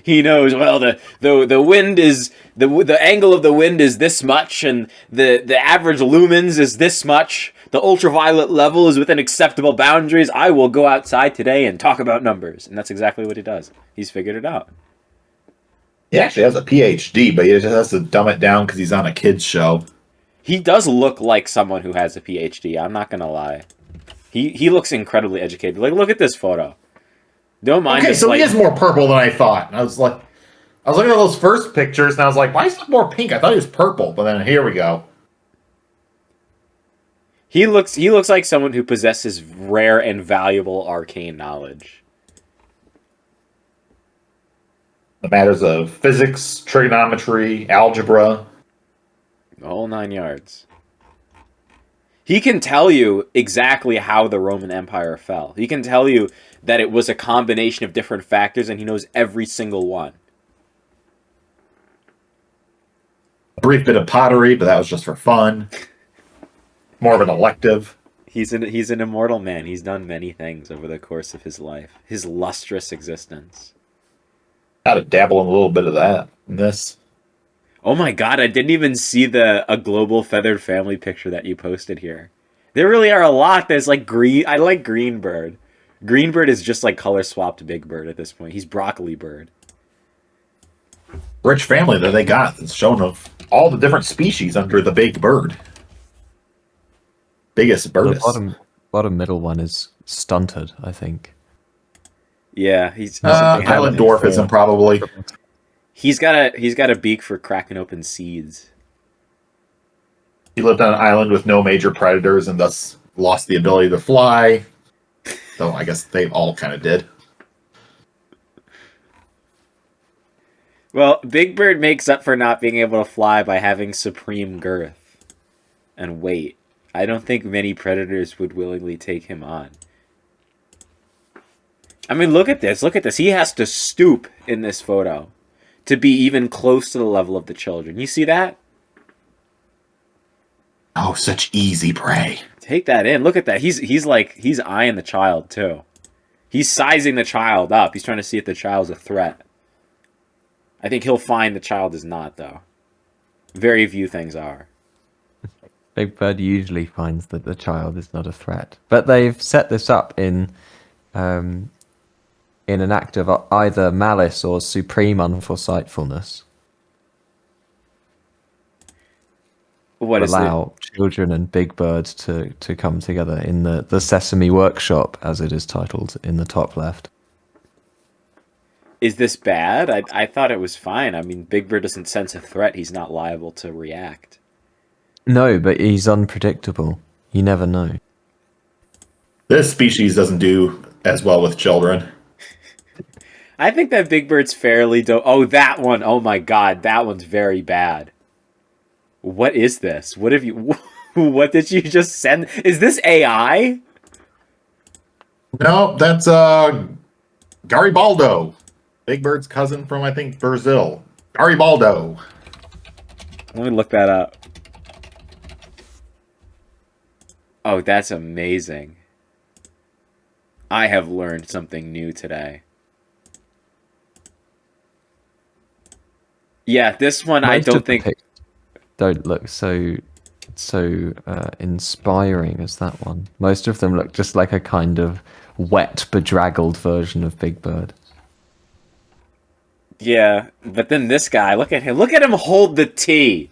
Speaker 1: He knows, well, the wind is the angle of the wind is this much, and the average lumens is this much. The ultraviolet level is within acceptable boundaries. I will go outside today and talk about numbers. And that's exactly what he does. He's figured it out.
Speaker 2: He actually has a PhD, but he just has to dumb it down because he's on a kid's show.
Speaker 1: He does look like someone who has a PhD. I'm not going to lie. He looks incredibly educated. Like, look at this photo. Don't mind.
Speaker 2: Okay, so he is more purple than I thought. I was looking at those first pictures, and I was like, why is he more pink? I thought he was purple, but then here we go.
Speaker 1: He looks like someone who possesses rare and valuable arcane knowledge.
Speaker 2: The matters of physics, trigonometry, algebra.
Speaker 1: The whole 9 yards. He can tell you exactly how the Roman Empire fell. He can tell you that it was a combination of different factors, and he knows every single one.
Speaker 2: A brief bit of pottery, but that was just for fun. More of an elective.
Speaker 1: He's an immortal man. He's done many things over the course of his life. His lustrous existence.
Speaker 2: Got to dabble in a little bit of that in this.
Speaker 1: Oh my god, I didn't even see a global feathered family picture that you posted here. There really are a lot. There's like green. I like Greenbird. Greenbird is just like color swapped Big Bird at this point. He's Broccoli Bird.
Speaker 2: Rich family that they got. It's shown of all the different species under the big bird. Biggest bird.
Speaker 3: The bottom middle one is stunted, I think.
Speaker 1: Yeah, he's
Speaker 2: Highland dwarfism probably.
Speaker 1: He's got a beak for cracking open seeds.
Speaker 2: He lived on an island with no major predators and thus lost the ability to fly. Though I guess they all kind of did.
Speaker 1: Well, Big Bird makes up for not being able to fly by having supreme girth and weight. I don't think many predators would willingly take him on. I mean, look at this. Look at this. He has to stoop in this photo to be even close to the level of the children. You see that?
Speaker 2: Oh, such easy prey.
Speaker 1: Take that in. Look at that. He's eyeing the child too. He's sizing the child up. He's trying to see if the child's a threat. I think he'll find the child is not, though. Very few things are.
Speaker 3: Big Bird usually finds that the child is not a threat, but they've set this up in an act of either malice or supreme unforesightfulness.
Speaker 1: What is
Speaker 3: allow children and Big Bird to come together in the Sesame Workshop, as it is titled in the top left.
Speaker 1: Is this bad? I thought it was fine. I mean, Big Bird doesn't sense a threat. He's not liable to react.
Speaker 3: No, but he's unpredictable. You never know.
Speaker 2: This species doesn't do as well with children.
Speaker 1: I think that Big Bird's fairly Oh, that one. Oh my god, that one's very bad. What is this? What have you... What did you just send? Is this AI?
Speaker 2: No, that's Garibaldo. Big Bird's cousin from, I think, Brazil. Garibaldo.
Speaker 1: Let me look that up. Oh, that's amazing. I have learned something new today. Yeah, this one I don't think
Speaker 3: don't look so inspiring as that one. Most of them look just like a kind of wet, bedraggled version of Big Bird.
Speaker 1: Yeah, but then this guy, look at him. Look at him hold the T.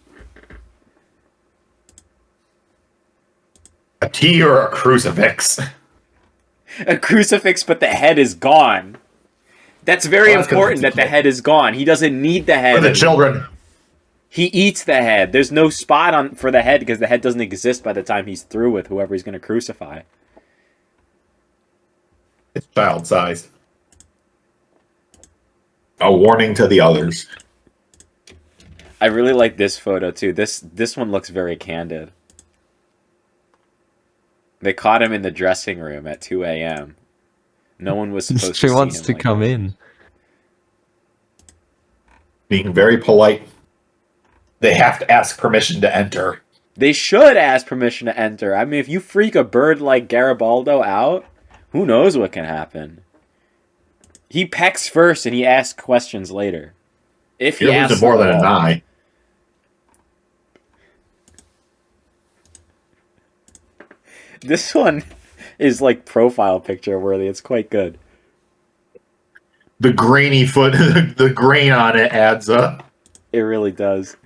Speaker 2: A T or a crucifix?
Speaker 1: A crucifix, but the head is gone. That's very important that the head is gone. He doesn't need the head.
Speaker 2: For the children.
Speaker 1: He eats the head. There's no spot for the head because the head doesn't exist by the time he's through with whoever he's going to crucify.
Speaker 2: It's child-sized. A warning to the others.
Speaker 1: I really like this photo too. This one looks very candid. They caught him in the dressing room at 2 a.m. No one was supposed to see him.
Speaker 3: She wants to come in.
Speaker 2: Being very polite. They have to ask permission to enter.
Speaker 1: They should ask permission to enter. I mean, if you freak a bird like Garibaldo out, who knows what can happen? He pecks first and he asks questions later. If he asks
Speaker 2: more than an eye.
Speaker 1: This one is like profile picture worthy. It's quite good.
Speaker 2: The grainy foot, the grain on it adds a
Speaker 1: It really does.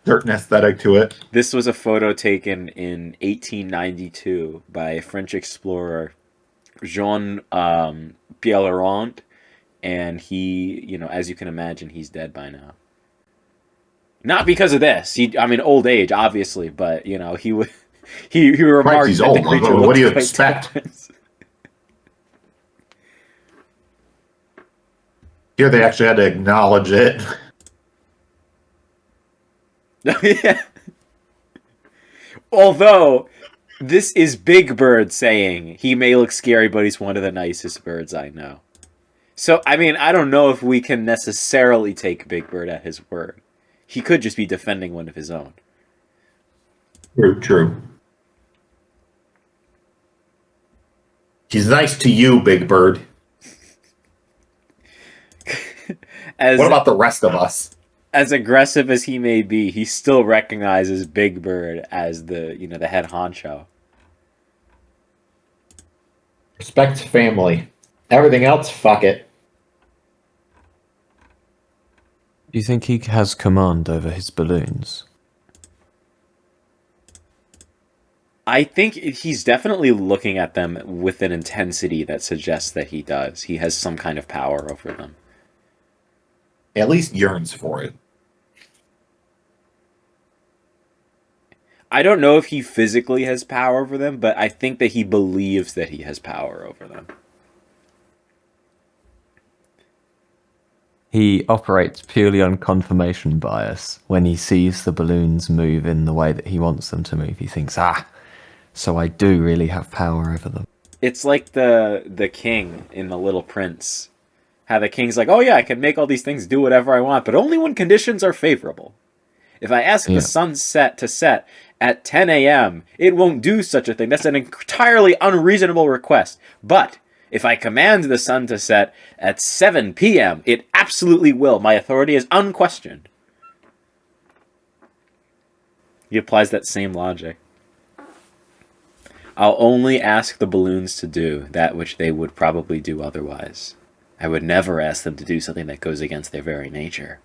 Speaker 2: certain aesthetic to it.
Speaker 1: This was a photo taken in 1892 by French explorer Jean Pèlerin, and he, as you can imagine, he's dead by now. Not because of this. Old age, obviously, but he would. He remarked
Speaker 2: he's
Speaker 1: that
Speaker 2: old.
Speaker 1: the creature
Speaker 2: What do you
Speaker 1: looked quite
Speaker 2: expect?
Speaker 1: different.
Speaker 2: Here they actually had to acknowledge it.
Speaker 1: Yeah. Although, this is Big Bird saying he may look scary, but he's one of the nicest birds I know. So, I don't know if we can necessarily take Big Bird at his word. He could just be defending one of his own.
Speaker 2: True. He's nice to you, Big Bird. What about the rest of us?
Speaker 1: As aggressive as he may be, he still recognizes Big Bird as the head honcho.
Speaker 2: Respect family. Everything else, fuck it.
Speaker 3: Do you think he has command over his balloons?
Speaker 1: I think he's definitely looking at them with an intensity that suggests that he does. He has some kind of power over them.
Speaker 2: At least yearns for it.
Speaker 1: I don't know if he physically has power over them, but I think that he believes that he has power over them.
Speaker 3: He operates purely on confirmation bias. When he sees the balloons move in the way that he wants them to move, he thinks, so I do really have power over them.
Speaker 1: It's like the king in The Little Prince. How the king's like, oh yeah, I can make all these things do whatever I want, but only when conditions are favorable. If I ask the sunset to set at 10 a.m., it won't do such a thing. That's an entirely unreasonable request. But if I command the sun to set at 7 p.m., it absolutely will. My authority is unquestioned. He applies that same logic. I'll only ask the balloons to do that which they would probably do otherwise. I would never ask them to do something that goes against their very nature.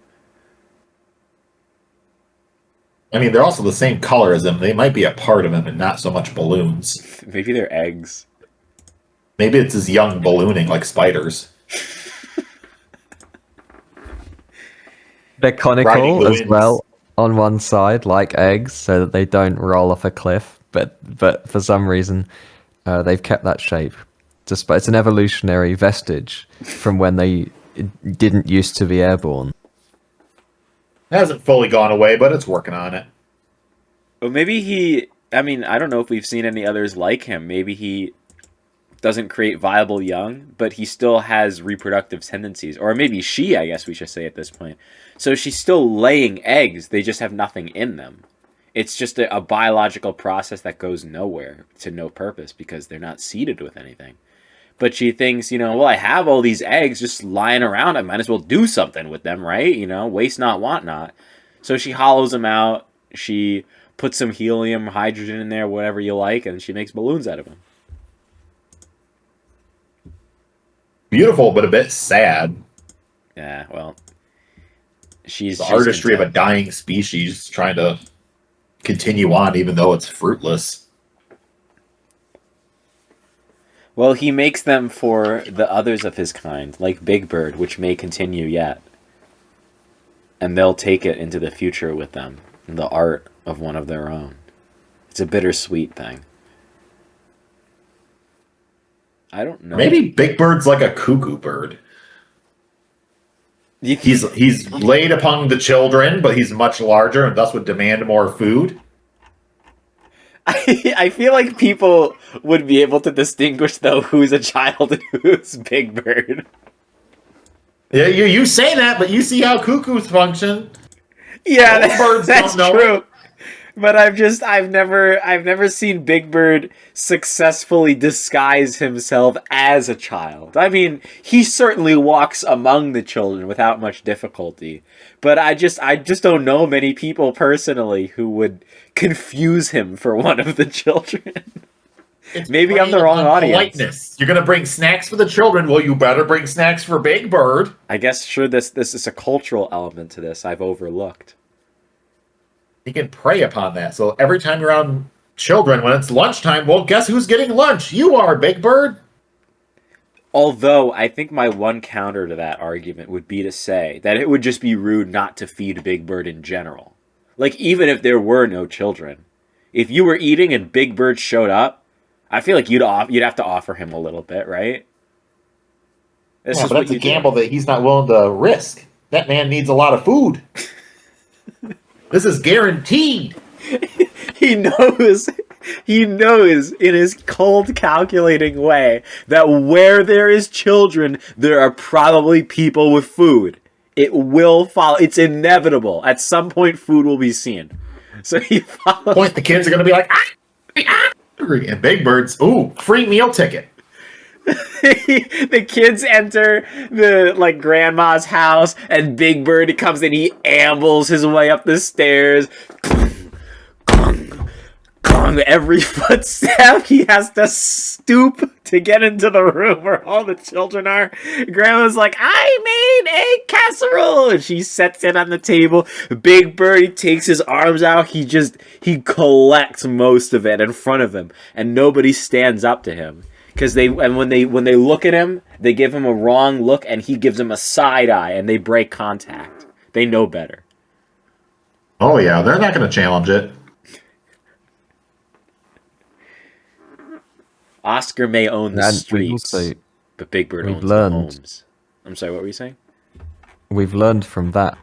Speaker 2: They're also the same color as him. They might be a part of him and not so much balloons.
Speaker 1: Maybe they're eggs.
Speaker 2: Maybe it's his young ballooning like spiders.
Speaker 3: They're conical as well on one side, like eggs, so that they don't roll off a cliff. But for some reason, they've kept that shape. Despite it's an evolutionary vestige from when they didn't used to be airborne.
Speaker 2: It hasn't fully gone away, but it's working on it.
Speaker 1: Well, maybe I don't know if we've seen any others like him. Maybe he doesn't create viable young, but he still has reproductive tendencies. Or maybe she, I guess we should say at this point. So she's still laying eggs, they just have nothing in them. It's just a biological process that goes nowhere, to no purpose, because they're not seeded with anything. But she thinks, well, I have all these eggs just lying around, I might as well do something with them, right? Waste not, want not. So she hollows them out, she puts some helium, hydrogen in there, whatever you like, and she makes balloons out of them.
Speaker 2: Beautiful, but a bit sad.
Speaker 1: Yeah, well, she's
Speaker 2: artistry
Speaker 1: content.
Speaker 2: of a dying species trying to continue on even though it's fruitless.
Speaker 1: Well, he makes them for the others of his kind, like Big Bird, which may continue yet. And they'll take it into the future with them, the art of one of their own. It's a bittersweet thing. I don't know.
Speaker 2: Maybe Big Bird's like a cuckoo bird. He's laid upon the children, but he's much larger and thus would demand more food.
Speaker 1: I feel like people would be able to distinguish, though, who's a child and who's Big Bird.
Speaker 2: Yeah, you say that, but you see how cuckoos function.
Speaker 1: Yeah,
Speaker 2: birds
Speaker 1: that's
Speaker 2: don't know
Speaker 1: true.
Speaker 2: it.
Speaker 1: But I've never seen Big Bird successfully disguise himself as a child. I mean, he certainly walks among the children without much difficulty. But I just don't know many people personally who would confuse him for one of the children. Maybe I'm the wrong audience.
Speaker 2: Politeness. You're gonna bring snacks for the children. Well, you better bring snacks for Big Bird.
Speaker 1: I guess sure this is a cultural element to this I've overlooked.
Speaker 2: He can prey upon that. So every time you're around children, when it's lunchtime, well, guess who's getting lunch? You are, Big Bird.
Speaker 1: Although, I think my one counter to that argument would be to say that it would just be rude not to feed Big Bird in general. Like, even if there were no children. If you were eating and Big Bird showed up, I feel like you'd have to offer him a little bit, right?
Speaker 2: But that's a gamble that he's not willing to risk. That man needs a lot of food. This is guaranteed.
Speaker 1: He knows in his cold, calculating way that where there is children, there are probably people with food. It will follow. It's inevitable. At some point, food will be seen. So he follows.
Speaker 2: Point the kids are going to be like, I'm hungry. And Big Bird's, ooh, free meal ticket.
Speaker 1: The kids enter the grandma's house, and Big Bird comes in. He ambles his way up the stairs. Every footstep, he has to stoop to get into the room where all the children are. Grandma's like, I made egg casserole, and she sets it on the table. Big Bird, he takes his arms out. He collects most of it in front of him, and nobody stands up to him. Because when they look at him, they give him a wrong look, and he gives them a side eye, and they break contact. They know better.
Speaker 2: Oh yeah, they're not going to challenge it.
Speaker 1: Oscar may own the streets, but Big Bird owns the homes. I'm sorry, what were you saying?
Speaker 3: We've learned from that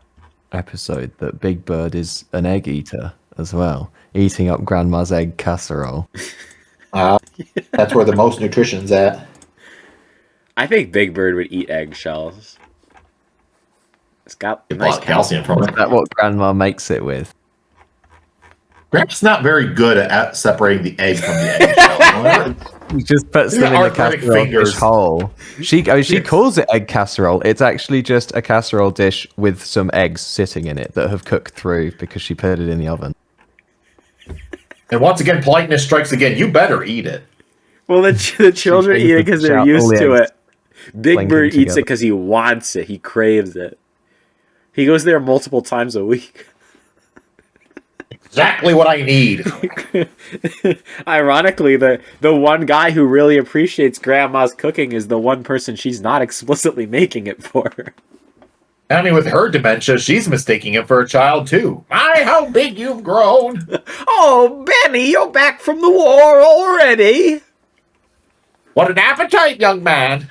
Speaker 3: episode that Big Bird is an egg eater as well, eating up Grandma's egg casserole.
Speaker 2: That's where the most nutrition's at.
Speaker 1: I think Big Bird would eat eggshells. It's got nice calcium
Speaker 2: from it.
Speaker 3: Is that what Grandma makes it with?
Speaker 2: Grandma's not very good at separating the egg from the eggshell.
Speaker 3: She just puts them in the casserole dish whole. She calls it egg casserole. It's actually just a casserole dish with some eggs sitting in it that have cooked through because she put it in the oven.
Speaker 2: And once again, politeness strikes again. You better eat it.
Speaker 1: Well, the children eat it because they're used to it. Big Bird eats it because he wants it. He craves it. He goes there multiple times a week.
Speaker 2: Exactly what I need.
Speaker 1: Ironically, the one guy who really appreciates Grandma's cooking is the one person she's not explicitly making it for.
Speaker 2: I mean, with her dementia, she's mistaking it for a child, too. My, how big you've grown.
Speaker 1: Oh, Benny, you're back from the war already.
Speaker 2: What an appetite, young man.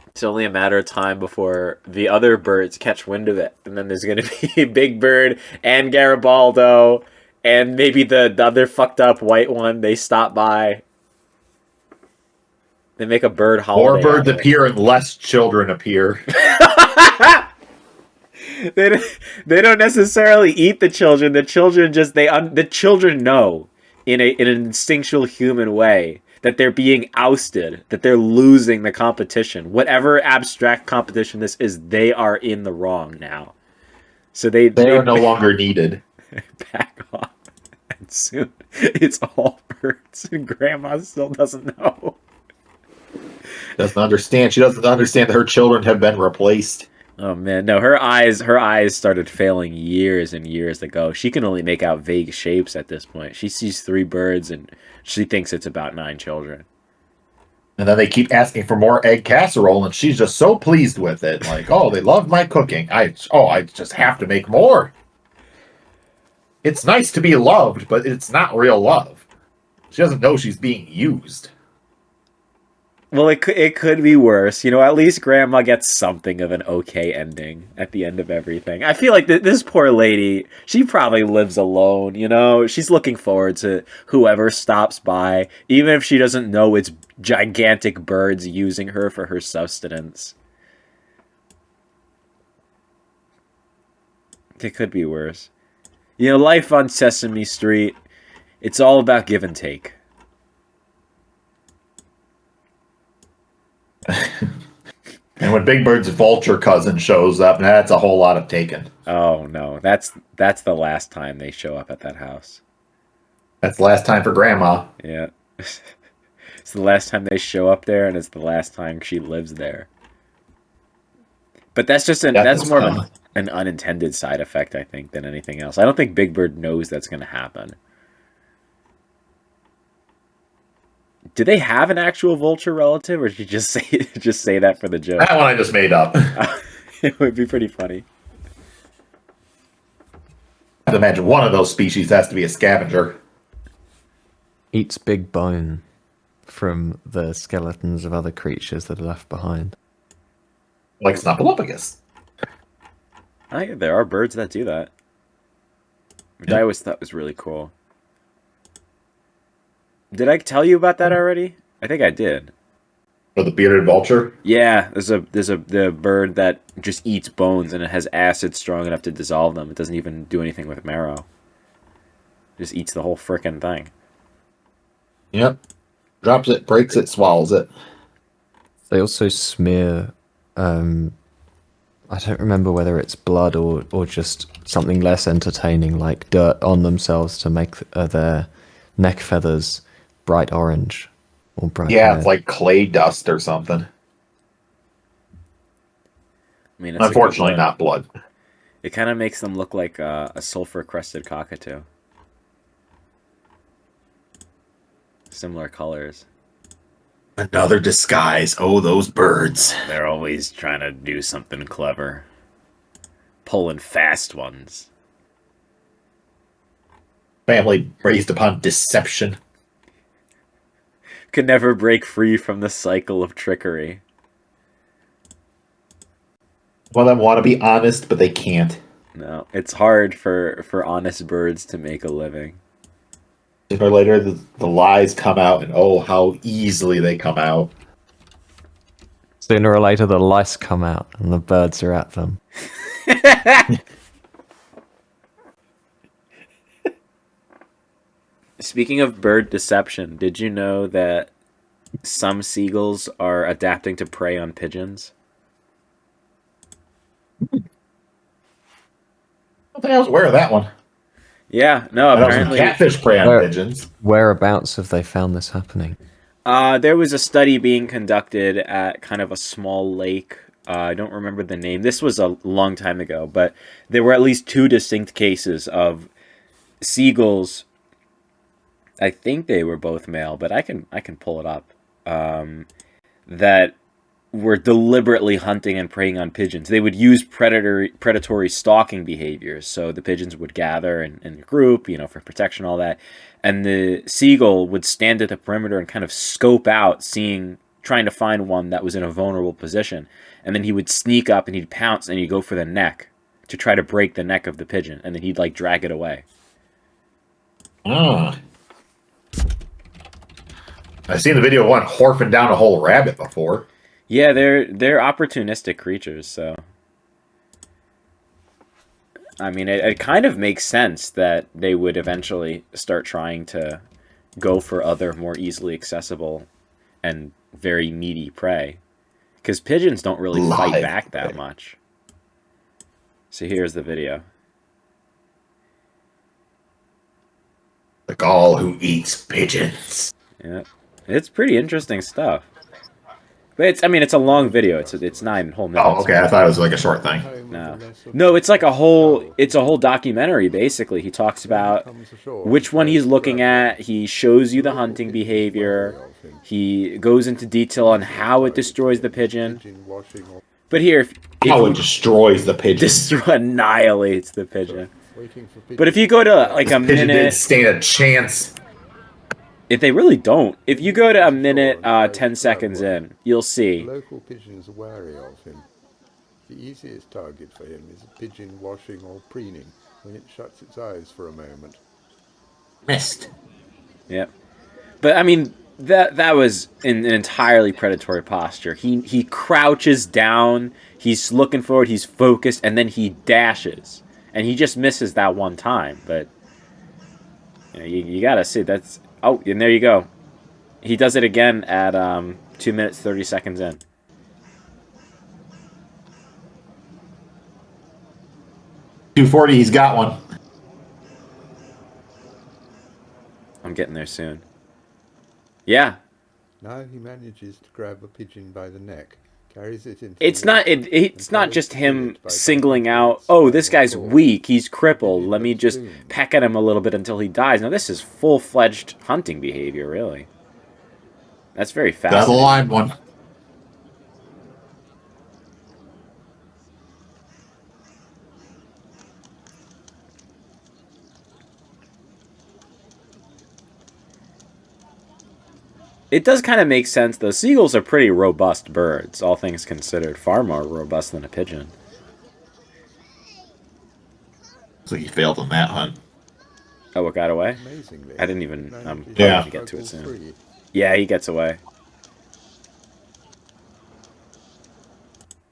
Speaker 1: It's only a matter of time before the other birds catch wind of it. And then there's going to be Big Bird and Garibaldo And maybe the other fucked up white one, they stop by. They make a bird holiday.
Speaker 2: More birds appear and less children appear.
Speaker 1: They don't necessarily eat the children. The children just the children know in an instinctual human way that they're being ousted, that they're losing the competition. Whatever abstract competition this is, they are in the wrong now. So they
Speaker 2: are no longer needed.
Speaker 1: Back off. And soon it's all birds, and Grandma still doesn't know.
Speaker 2: Doesn't understand. She doesn't understand that her children have been replaced.
Speaker 1: Oh man, no, her eyes started failing years and years ago. She can only make out vague shapes at this point. She sees 3 birds and she thinks it's about 9 children.
Speaker 2: And then they keep asking for more egg casserole, and she's just so pleased with it. Like, oh, they love my cooking. I just have to make more. It's nice to be loved, but it's not real love. She doesn't know she's being used.
Speaker 1: Well, it could be worse. You know, at least Grandma gets something of an okay ending at the end of everything. I feel like this poor lady, she probably lives alone, you know? She's looking forward to whoever stops by, even if she doesn't know it's gigantic birds using her for her sustenance. It could be worse. You know, life on Sesame Street, it's all about give and take.
Speaker 2: And when Big Bird's vulture cousin shows up, that's a whole lot of taken.
Speaker 1: Oh no, that's the last time they show up at that house.
Speaker 2: That's the last time for Grandma.
Speaker 1: Yeah. It's the last time they show up there, and it's the last time she lives there. But that's just that's more of an unintended side effect, I think, than anything else. I don't think Big Bird knows that's going to happen. Do they have an actual vulture relative, or did you just say that for the joke?
Speaker 2: That one I just made up.
Speaker 1: It would be pretty funny.
Speaker 2: I'd imagine one of those species has to be a scavenger.
Speaker 3: Eats big bone from the skeletons of other creatures that are left behind.
Speaker 2: Like Snuffleupagus.
Speaker 1: There are birds that do that. Which I always thought was really cool. Did I tell you about that already? I think I did.
Speaker 2: Or the bearded vulture?
Speaker 1: Yeah, there's the bird that just eats bones, and it has acid strong enough to dissolve them. It doesn't even do anything with marrow. It just eats the whole frickin' thing.
Speaker 2: Yep. Drops it, breaks it, swallows it.
Speaker 3: They also smear, I don't remember whether it's blood or just something less entertaining, like dirt on themselves to make their neck feathers bright orange or bright red.
Speaker 2: It's like clay dust or something.
Speaker 1: I mean,
Speaker 2: unfortunately, not blood.
Speaker 1: It kind of makes them look like a sulfur-crested cockatoo. Similar colors.
Speaker 2: Another disguise. Oh, those birds.
Speaker 1: They're always trying to do something clever. Pulling fast ones.
Speaker 2: Family raised upon deception.
Speaker 1: Could never break free from the cycle of trickery.
Speaker 2: One of them want to be honest, but they can't.
Speaker 1: No, it's hard for honest birds to make a living.
Speaker 2: Sooner or later, the lies come out, and oh, how easily they come out.
Speaker 3: Sooner or later, the lice come out, and the birds are at them.
Speaker 1: Speaking of bird deception, did you know that some seagulls are adapting to prey on pigeons?
Speaker 2: I don't think I was aware of that one.
Speaker 1: Yeah, no, apparently
Speaker 2: catfish prey on pigeons.
Speaker 3: Whereabouts have they found this happening?
Speaker 1: There was a study being conducted at kind of a small lake. I don't remember the name. This was a long time ago, but there were at least 2 distinct cases of seagulls. I think they were both male, but I can pull it up. That were deliberately hunting and preying on pigeons. They would use predatory stalking behaviors. So the pigeons would gather in a group, for protection, all that. And the seagull would stand at the perimeter and kind of scope out, trying to find one that was in a vulnerable position. And then he would sneak up and he'd pounce and he'd go for the neck to try to break the neck of the pigeon. And then he'd drag it away.
Speaker 2: Ah. I've seen the video of one horfing down a whole rabbit before.
Speaker 1: Yeah, they're opportunistic creatures, so I mean, it kind of makes sense that they would eventually start trying to go for other more easily accessible and very meaty prey, because pigeons don't really fight back that much. So here's the video.
Speaker 2: The gall who eats pigeons.
Speaker 1: Yeah, it's pretty interesting stuff. But it's, I mean, it's a long video. It's 9 whole minutes.
Speaker 2: Oh, okay. I thought it was like a short thing.
Speaker 1: No, it's like a whole documentary. Basically, he talks about which one he's looking at. He shows you the hunting behavior. He goes into detail on how it destroys the pigeon. But here, if
Speaker 2: how it destroys the pigeon,
Speaker 1: annihilates the pigeon. But if you go to like a minute,
Speaker 2: didn't stand a chance.
Speaker 1: If they really don't, if you go to a minute 10 seconds in, you'll see.
Speaker 4: Local pigeons are wary of him. The easiest target for him is a pigeon washing or preening when it shuts its eyes for a moment.
Speaker 2: Missed.
Speaker 1: Yep. But I mean, that was an entirely predatory posture. He crouches down, he's looking forward, he's focused, and then he dashes. And he just misses that one time. But you know, you gotta see, that's... Oh, and there you go. He does it again at 2 minutes, 30 seconds in.
Speaker 2: .240, he's got one.
Speaker 1: I'm getting there soon. Yeah.
Speaker 4: Now he manages to grab a pigeon by the neck, carries it into...
Speaker 1: It's not just him singling out, oh, this guy's weak, he's crippled, let me just peck at him a little bit until he dies. Now, this is full-fledged hunting behavior, really. That's very fascinating.
Speaker 2: That's a live one.
Speaker 1: It does kind of make sense, though. Seagulls are pretty robust birds, all things considered. Far more robust than a pigeon.
Speaker 2: So he failed on that hunt.
Speaker 1: Oh, what got away?
Speaker 4: Amazingly,
Speaker 1: I didn't even...
Speaker 2: Yeah.
Speaker 1: To get to it soon. Yeah, he gets away.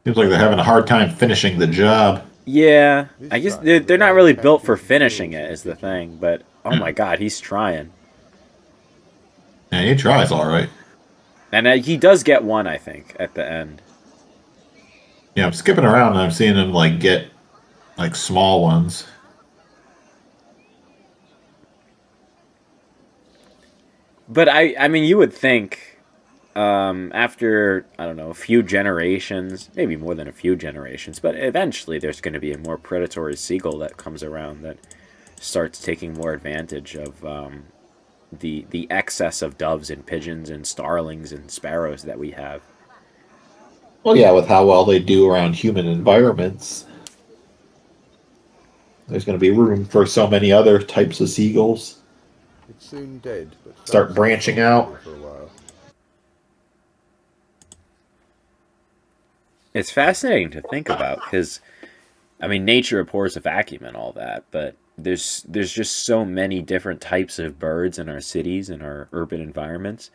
Speaker 2: Seems like they're having a hard time finishing the job.
Speaker 1: Yeah, I guess they're not really built for finishing it, is the thing. But, oh my god, he's trying.
Speaker 2: Yeah, he tries all right.
Speaker 1: And he does get one, I think, at the end.
Speaker 2: Yeah, I'm skipping around and I'm seeing him like get like small ones.
Speaker 1: But I mean, you would think after, I don't know, a few generations, maybe more than a few generations, but eventually there's going to be a more predatory seagull that comes around that starts taking more advantage of the excess of doves and pigeons and starlings and sparrows that we have.
Speaker 2: Well, yeah, with how well they do around human environments, there's going to be room for so many other types of seagulls.
Speaker 4: It's soon dead, but
Speaker 2: start branching out.
Speaker 4: For a while.
Speaker 1: It's fascinating to think about because, I mean, nature abhors a vacuum and all that, but there's just so many different types of birds in our cities and our urban environments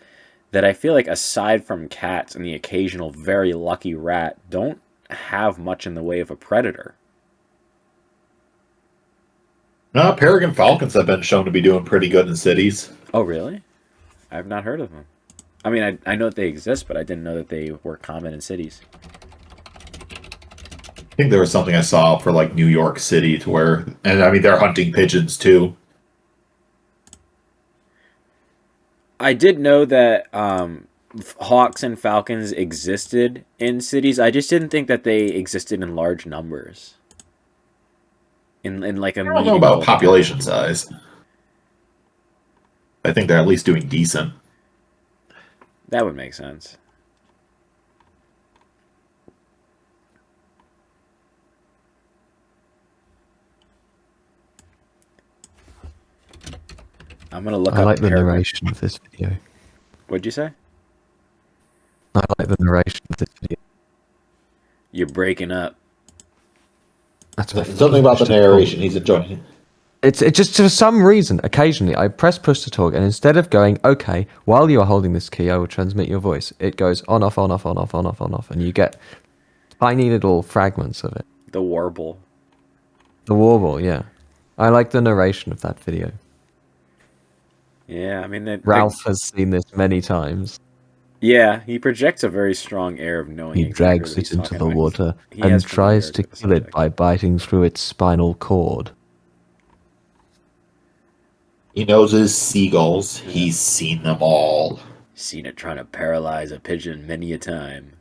Speaker 1: that I feel like, aside from cats and the occasional very lucky rat, don't have much in the way of a predator.
Speaker 2: No, peregrine falcons have been shown to be doing pretty good in cities.
Speaker 1: Oh, really? I've not heard of them. I mean, I know that they exist, but I didn't know that they were common in cities.
Speaker 2: I think there was something I saw for like New York City to where, and I mean, they're hunting pigeons too.
Speaker 1: I did know that hawks and falcons existed in cities. I just didn't think that they existed in large numbers. In like a
Speaker 2: I don't know about population size. I think they're at least doing decent.
Speaker 1: That would make sense. I'm gonna look up.
Speaker 3: I like the narration of this video.
Speaker 1: What'd you say?
Speaker 3: I like the narration of this video.
Speaker 1: You're breaking up.
Speaker 3: That's
Speaker 2: Something about the narration. He's enjoying it.
Speaker 3: It just, for some reason, occasionally I press push to talk, and instead of going, okay, while you are holding this key, I will transmit your voice, it goes on, off, on, off, on, off, on, off, on, off, and you get tiny little fragments of it.
Speaker 1: The warble.
Speaker 3: The warble, yeah. I like the narration of that video.
Speaker 1: Yeah, I mean...
Speaker 3: Ralph has seen this many times.
Speaker 1: Yeah, he projects a very strong air of knowing
Speaker 3: He
Speaker 1: exactly
Speaker 3: drags
Speaker 1: what
Speaker 3: it
Speaker 1: he's
Speaker 3: into
Speaker 1: talking
Speaker 3: the
Speaker 1: about.
Speaker 3: water
Speaker 1: He
Speaker 3: and
Speaker 1: has
Speaker 3: tries to
Speaker 1: familiarity with the
Speaker 3: kill it
Speaker 1: subject.
Speaker 3: by biting through its spinal cord.
Speaker 2: He knows his seagulls. He's seen them all.
Speaker 1: Seen it trying to paralyze a pigeon many a time.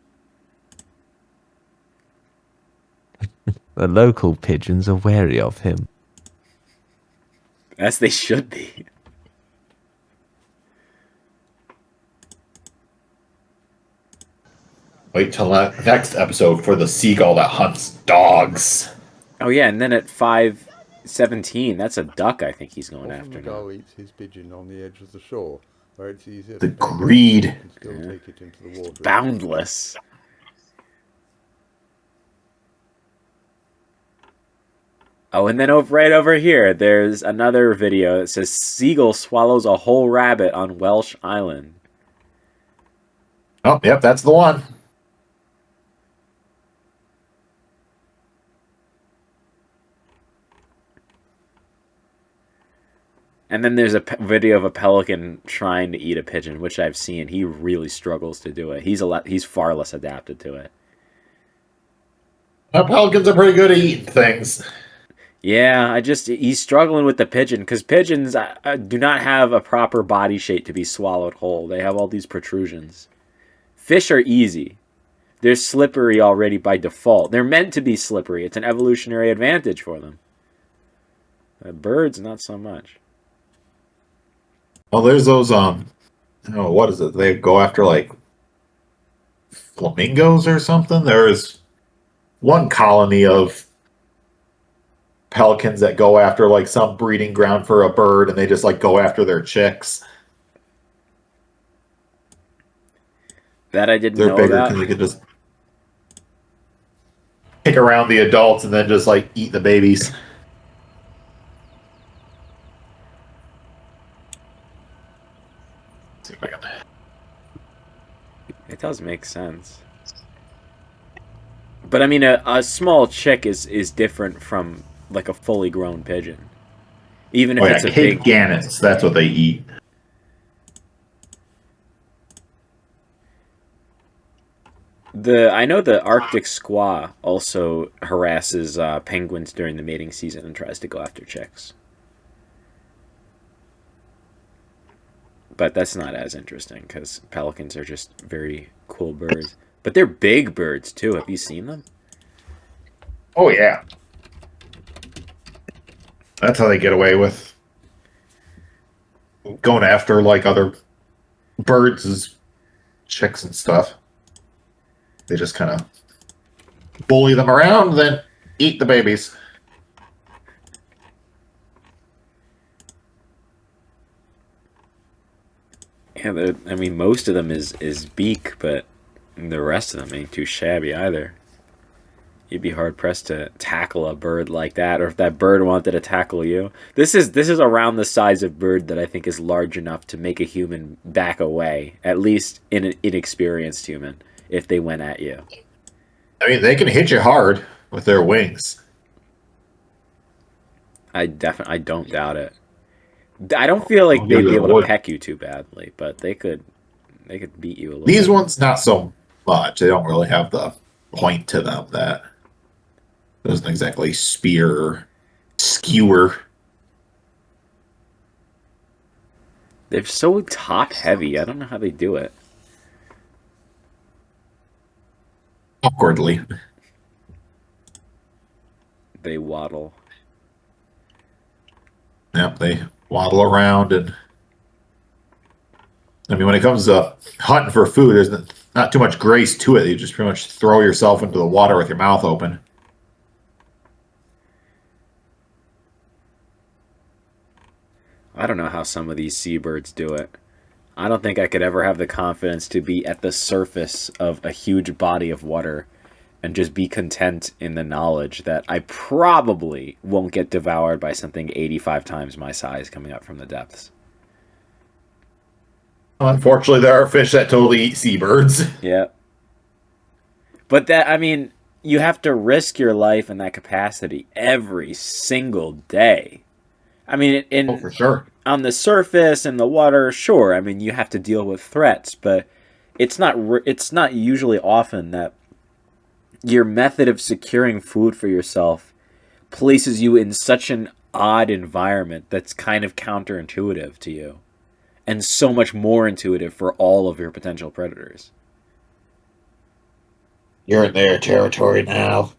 Speaker 3: The local pigeons are wary of him.
Speaker 1: As they should be.
Speaker 2: Wait till next episode for the seagull that hunts dogs.
Speaker 1: Oh yeah, and then at 5:17, that's a duck I think he's going
Speaker 4: Often
Speaker 1: after
Speaker 4: the
Speaker 1: now.
Speaker 4: gull eats his pigeon on the edge of the shore, where it's easier
Speaker 2: The
Speaker 4: to peg it
Speaker 2: greed.
Speaker 4: and still take it into the water.
Speaker 1: Boundless. Oh, and then right over here, there's another video that says seagull swallows a whole rabbit on Welsh Island.
Speaker 2: Oh, yep, that's the one.
Speaker 1: And then there's a video of a pelican trying to eat a pigeon, which I've seen. He really struggles to do it. He's far less adapted to it.
Speaker 2: Pelicans are pretty good at eating things.
Speaker 1: Yeah, he's struggling with the pigeon because pigeons do not have a proper body shape to be swallowed whole. They have all these protrusions. Fish are easy. They're slippery already by default. They're meant to be slippery. It's an evolutionary advantage for them. Birds, not so much.
Speaker 2: Well, there's those, what is it? They go after, like, flamingos or something? There is one colony of pelicans that go after, like, some breeding ground for a bird, and they just, like, go after their chicks.
Speaker 1: That I didn't
Speaker 2: They're
Speaker 1: know
Speaker 2: bigger
Speaker 1: about.
Speaker 2: because they can just pick around the adults and then just, like, eat the babies. See if I can...
Speaker 1: It does make sense. But I mean, a small chick is different from like a fully grown pigeon. Even if it's a
Speaker 2: Cape
Speaker 1: big
Speaker 2: gannets, that's what they eat.
Speaker 1: I know the Arctic squaw also harasses penguins during the mating season and tries to go after chicks. But that's not as interesting because pelicans are just very cool birds. But they're big birds too. Have you seen them?
Speaker 2: Oh, yeah. That's how they get away with going after, like, other birds as chicks and stuff. They just kind of bully them around, then eat the babies.
Speaker 1: Yeah, I mean, most of them is beak, but the rest of them ain't too shabby either. You'd be hard pressed to tackle a bird like that, or if that bird wanted to tackle you. This is around the size of bird that I think is large enough to make a human back away, at least an inexperienced human, if they went at you.
Speaker 2: I mean, they can hit you hard with their wings.
Speaker 1: I don't doubt it. I don't feel like they'd be able to peck you too badly, but they could beat you a little.
Speaker 2: These ones, not so much. They don't really have the point to them that doesn't exactly spear or skewer.
Speaker 1: They're so top heavy. I don't know how they do it.
Speaker 2: Awkwardly.
Speaker 1: They waddle.
Speaker 2: Yep, they waddle around, and I mean, when it comes to hunting for food, there's not too much grace to it. You just pretty much throw yourself into the water with your mouth open.
Speaker 1: I don't know how some of these seabirds do it. I don't think I could ever have the confidence to be at the surface of a huge body of water and just be content in the knowledge that I probably won't get devoured by something 85 times my size coming up from the depths.
Speaker 2: Unfortunately, there are fish that totally eat seabirds.
Speaker 1: Yeah. But that, I mean, you have to risk your life in that capacity every single day. I mean,
Speaker 2: Oh, for sure.
Speaker 1: on the surface in the water, sure. I mean, you have to deal with threats, but it's not usually often that your method of securing food for yourself places you in such an odd environment that's kind of counterintuitive to you, and so much more intuitive for all of your potential predators.
Speaker 2: You're in their territory now.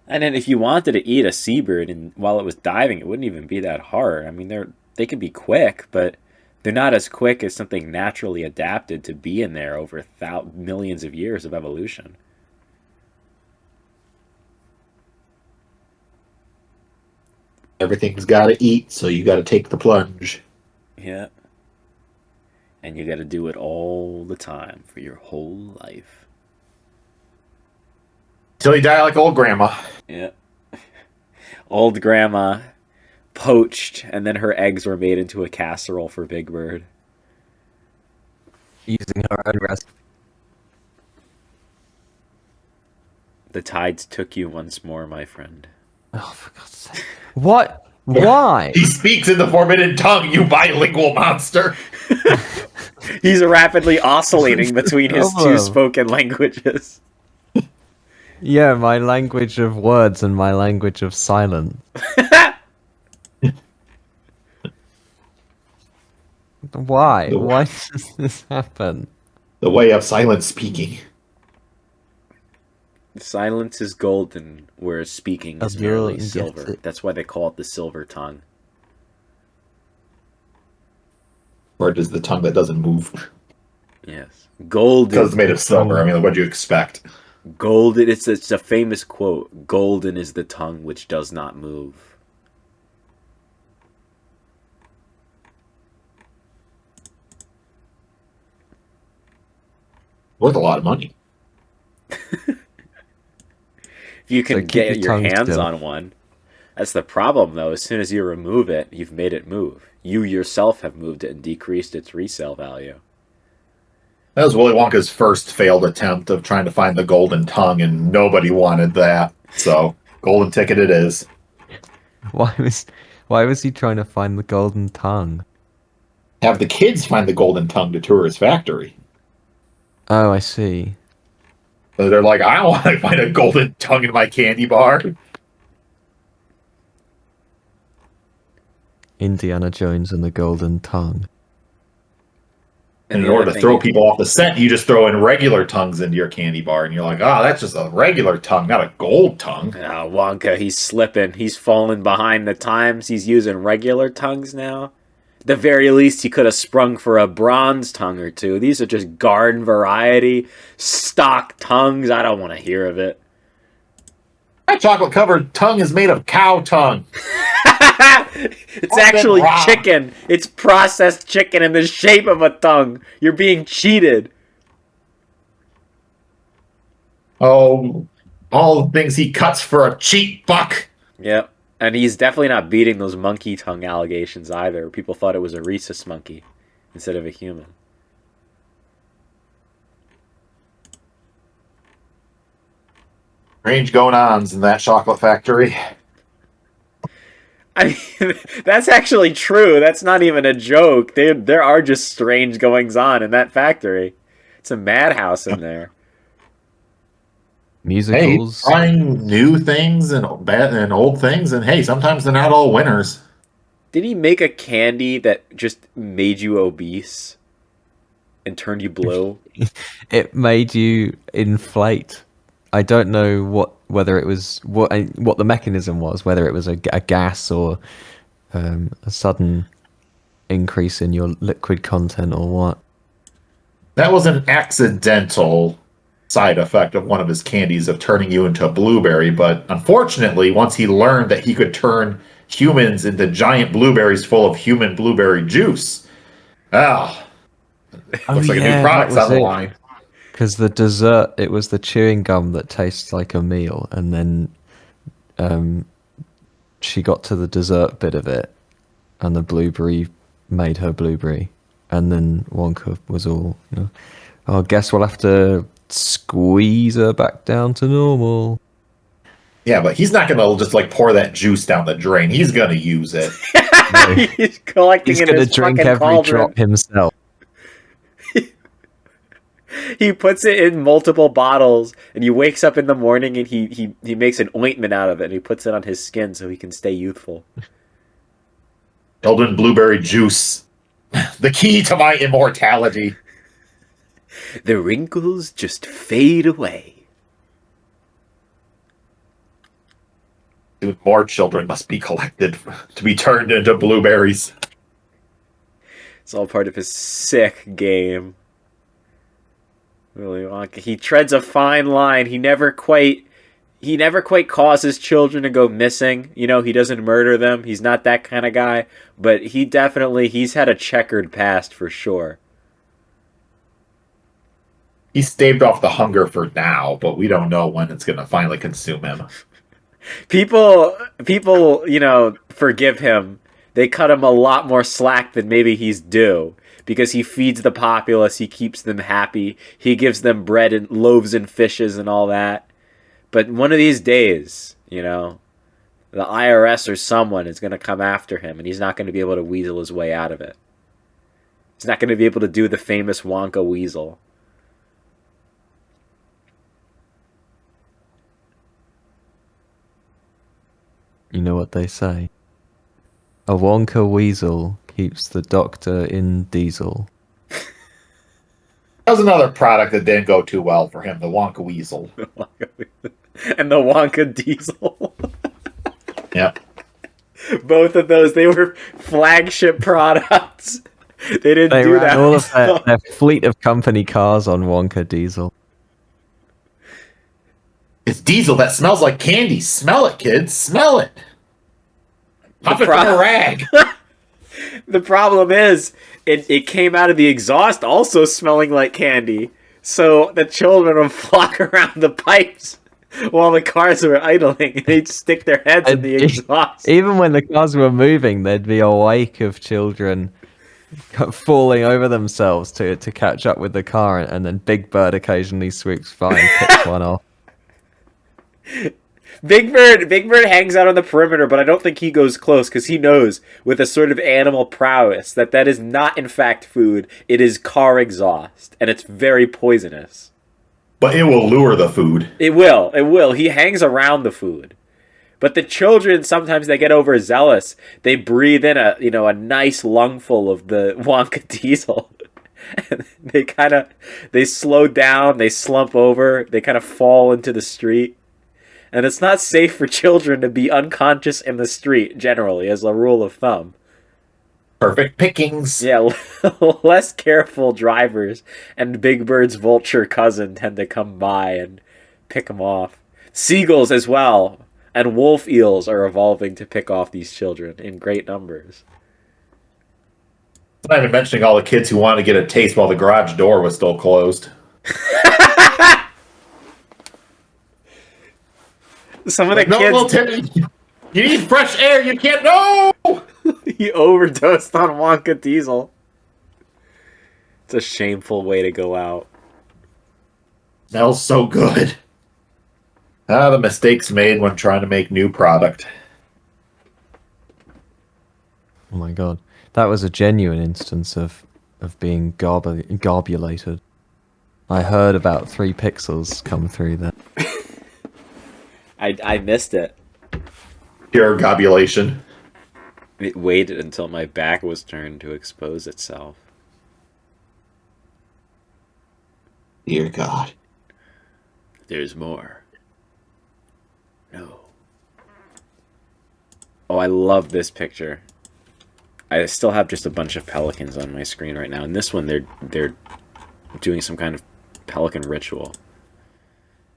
Speaker 1: And then if you wanted to eat a seabird and while it was diving, it wouldn't even be that hard. I mean, they can be quick, but they're not as quick as something naturally adapted to be in there over millions of years of evolution.
Speaker 2: Everything's got to eat, so you got to take the plunge.
Speaker 1: Yeah. And you got to do it all the time for your whole life.
Speaker 2: Till you die like old grandma.
Speaker 1: Yeah. Old grandma poached, and then her eggs were made into a casserole for Big Bird.
Speaker 3: Using her own recipe.
Speaker 1: The tides took you once more, my friend.
Speaker 3: Oh, for God's sake. What? Why?
Speaker 2: He speaks in the forbidden tongue, you bilingual monster.
Speaker 1: He's rapidly oscillating between his two spoken languages.
Speaker 3: Yeah, my language of words and my language of silence. Why? Why does this happen?
Speaker 2: The way of silent speaking.
Speaker 1: Silence is golden, whereas speaking is merely silver. That's why they call it the silver tongue.
Speaker 2: Or does the tongue that doesn't move?
Speaker 1: Yes. Gold.
Speaker 2: Because it's made of silver. I mean, what'd you expect?
Speaker 1: Golden. It's a famous quote. Golden is the tongue which does not move.
Speaker 2: Worth a lot of money.
Speaker 1: If you can get your hands on one. That's the problem, though. As soon as you remove it, you've made it move. You yourself have moved it and decreased its resale value.
Speaker 2: That was Willy Wonka's first failed attempt of trying to find the golden tongue, and nobody wanted that. So, golden ticket it is.
Speaker 3: Why was he trying to find the golden tongue?
Speaker 2: Have the kids find the golden tongue to tour his factory.
Speaker 3: Oh, I see.
Speaker 2: So they're like, I don't want to find a golden tongue in my candy bar.
Speaker 3: Indiana Jones and the Golden Tongue.
Speaker 2: And in order to throw people off the scent, you just throw in regular tongues into your candy bar, and you're like, oh, that's just a regular tongue, not a gold tongue.
Speaker 1: Oh, Wonka, he's slipping. He's falling behind the times. He's using regular tongues now. At the very least, he could have sprung for a bronze tongue or two. These are just garden variety, stock tongues. I don't want to hear of it.
Speaker 2: My chocolate-covered tongue is made of cow tongue.
Speaker 1: It's actually chicken. It's processed chicken in the shape of a tongue. You're being cheated.
Speaker 2: Oh, all the things he cuts for a cheap buck.
Speaker 1: Yep. And he's definitely not beating those monkey tongue allegations either. People thought it was a rhesus monkey instead of a human.
Speaker 2: Strange going-ons in that chocolate factory.
Speaker 1: I mean, that's actually true. That's not even a joke. There are just strange goings-on in that factory. It's a madhouse in there.
Speaker 3: Musicals.
Speaker 2: Hey, trying new things and old things, and hey, sometimes they're not all winners.
Speaker 1: Did he make a candy that just made you obese and turned you blue?
Speaker 3: It made you inflate. I don't know whether it was what the mechanism was, whether it was a gas or a sudden increase in your liquid content or what.
Speaker 2: That was an accidental side effect of one of his candies of turning you into a blueberry, but unfortunately, once he learned that he could turn humans into giant blueberries full of human blueberry juice, looks like a new product's on the line.
Speaker 3: Because the dessert, it was the chewing gum that tastes like a meal, and then she got to the dessert bit of it, and the blueberry made her blueberry, and then Wonka was all, oh, I guess we'll have to squeeze her back down to normal.
Speaker 2: Yeah, but he's not gonna just like pour that juice down the drain. He's gonna use it.
Speaker 3: No.
Speaker 1: He's collecting
Speaker 3: He's
Speaker 1: in
Speaker 3: gonna
Speaker 1: his
Speaker 3: drink
Speaker 1: fucking
Speaker 3: every
Speaker 1: cauldron.
Speaker 3: drop himself.
Speaker 1: He puts it in multiple bottles, and he wakes up in the morning and he makes an ointment out of it, and he puts it on his skin so he can stay youthful.
Speaker 2: Golden blueberry juice. The key to my immortality.
Speaker 1: The wrinkles just fade away.
Speaker 2: Dude, more children must be collected to be turned into blueberries.
Speaker 1: It's all part of his sick game. Willy Wonka. He treads a fine line. He never quite causes children to go missing. He doesn't murder them. He's not that kind of guy. But he's had a checkered past for sure.
Speaker 2: He staved off the hunger for now, but we don't know when it's going to finally consume him.
Speaker 1: People, forgive him. They cut him a lot more slack than maybe he's due. Because he feeds the populace, he keeps them happy, he gives them bread and loaves and fishes and all that. But one of these days, the IRS or someone is going to come after him, and he's not going to be able to weasel his way out of it. He's not going to be able to do the famous Wonka weasel.
Speaker 3: You know what they say? A Wonka weasel keeps the doctor in diesel.
Speaker 2: That was another product that didn't go too well for him, the Wonka Weasel.
Speaker 1: And the Wonka Diesel.
Speaker 2: Yep.
Speaker 1: Both of those, they were flagship products. They didn't
Speaker 3: They
Speaker 1: do
Speaker 3: ran
Speaker 1: that.
Speaker 3: all of their fleet of company cars on Wonka Diesel.
Speaker 2: It's diesel that smells like candy. Smell it, kids. Smell it. Pop it from a rag.
Speaker 1: The problem is, it came out of the exhaust also smelling like candy. So the children would flock around the pipes while the cars were idling, and they'd stick their heads in the exhaust.
Speaker 3: Even when the cars were moving, there'd be a wake of children falling over themselves to catch up with the car, and then Big Bird occasionally swoops by and picks one off.
Speaker 1: Big Bird hangs out on the perimeter, but I don't think he goes close because he knows, with a sort of animal prowess, that is not in fact food. It is car exhaust, and it's very poisonous.
Speaker 2: But it will lure the food.
Speaker 1: It will. He hangs around the food. But the children, sometimes they get overzealous. They breathe in a nice lungful of the Wonka Diesel. And they slow down, they slump over, they kind of fall into the street. And it's not safe for children to be unconscious in the street, generally, as a rule of thumb.
Speaker 2: Perfect pickings.
Speaker 1: Yeah, less careful drivers and Big Bird's vulture cousin tend to come by and pick them off. Seagulls as well, and wolf eels are evolving to pick off these children in great numbers.
Speaker 2: I'm not even mentioning all the kids who wanted to get a taste while the garage door was still closed.
Speaker 1: Some of the
Speaker 2: No,
Speaker 1: kids...
Speaker 2: little Timmy, you need fresh air. You can't... No!
Speaker 1: He overdosed on Wonka Diesel. It's a shameful way to go out.
Speaker 2: Smells so good. The mistakes made when trying to make new product.
Speaker 3: Oh my god. That was a genuine instance of being garbulated. I heard about 3 pixels come through there.
Speaker 1: I missed it.
Speaker 2: Pure gobulation.
Speaker 1: It waited until my back was turned to expose itself.
Speaker 2: Dear God.
Speaker 1: There's more. No. Oh, I love this picture. I still have just a bunch of pelicans on my screen right now. And this one, they're doing some kind of pelican ritual.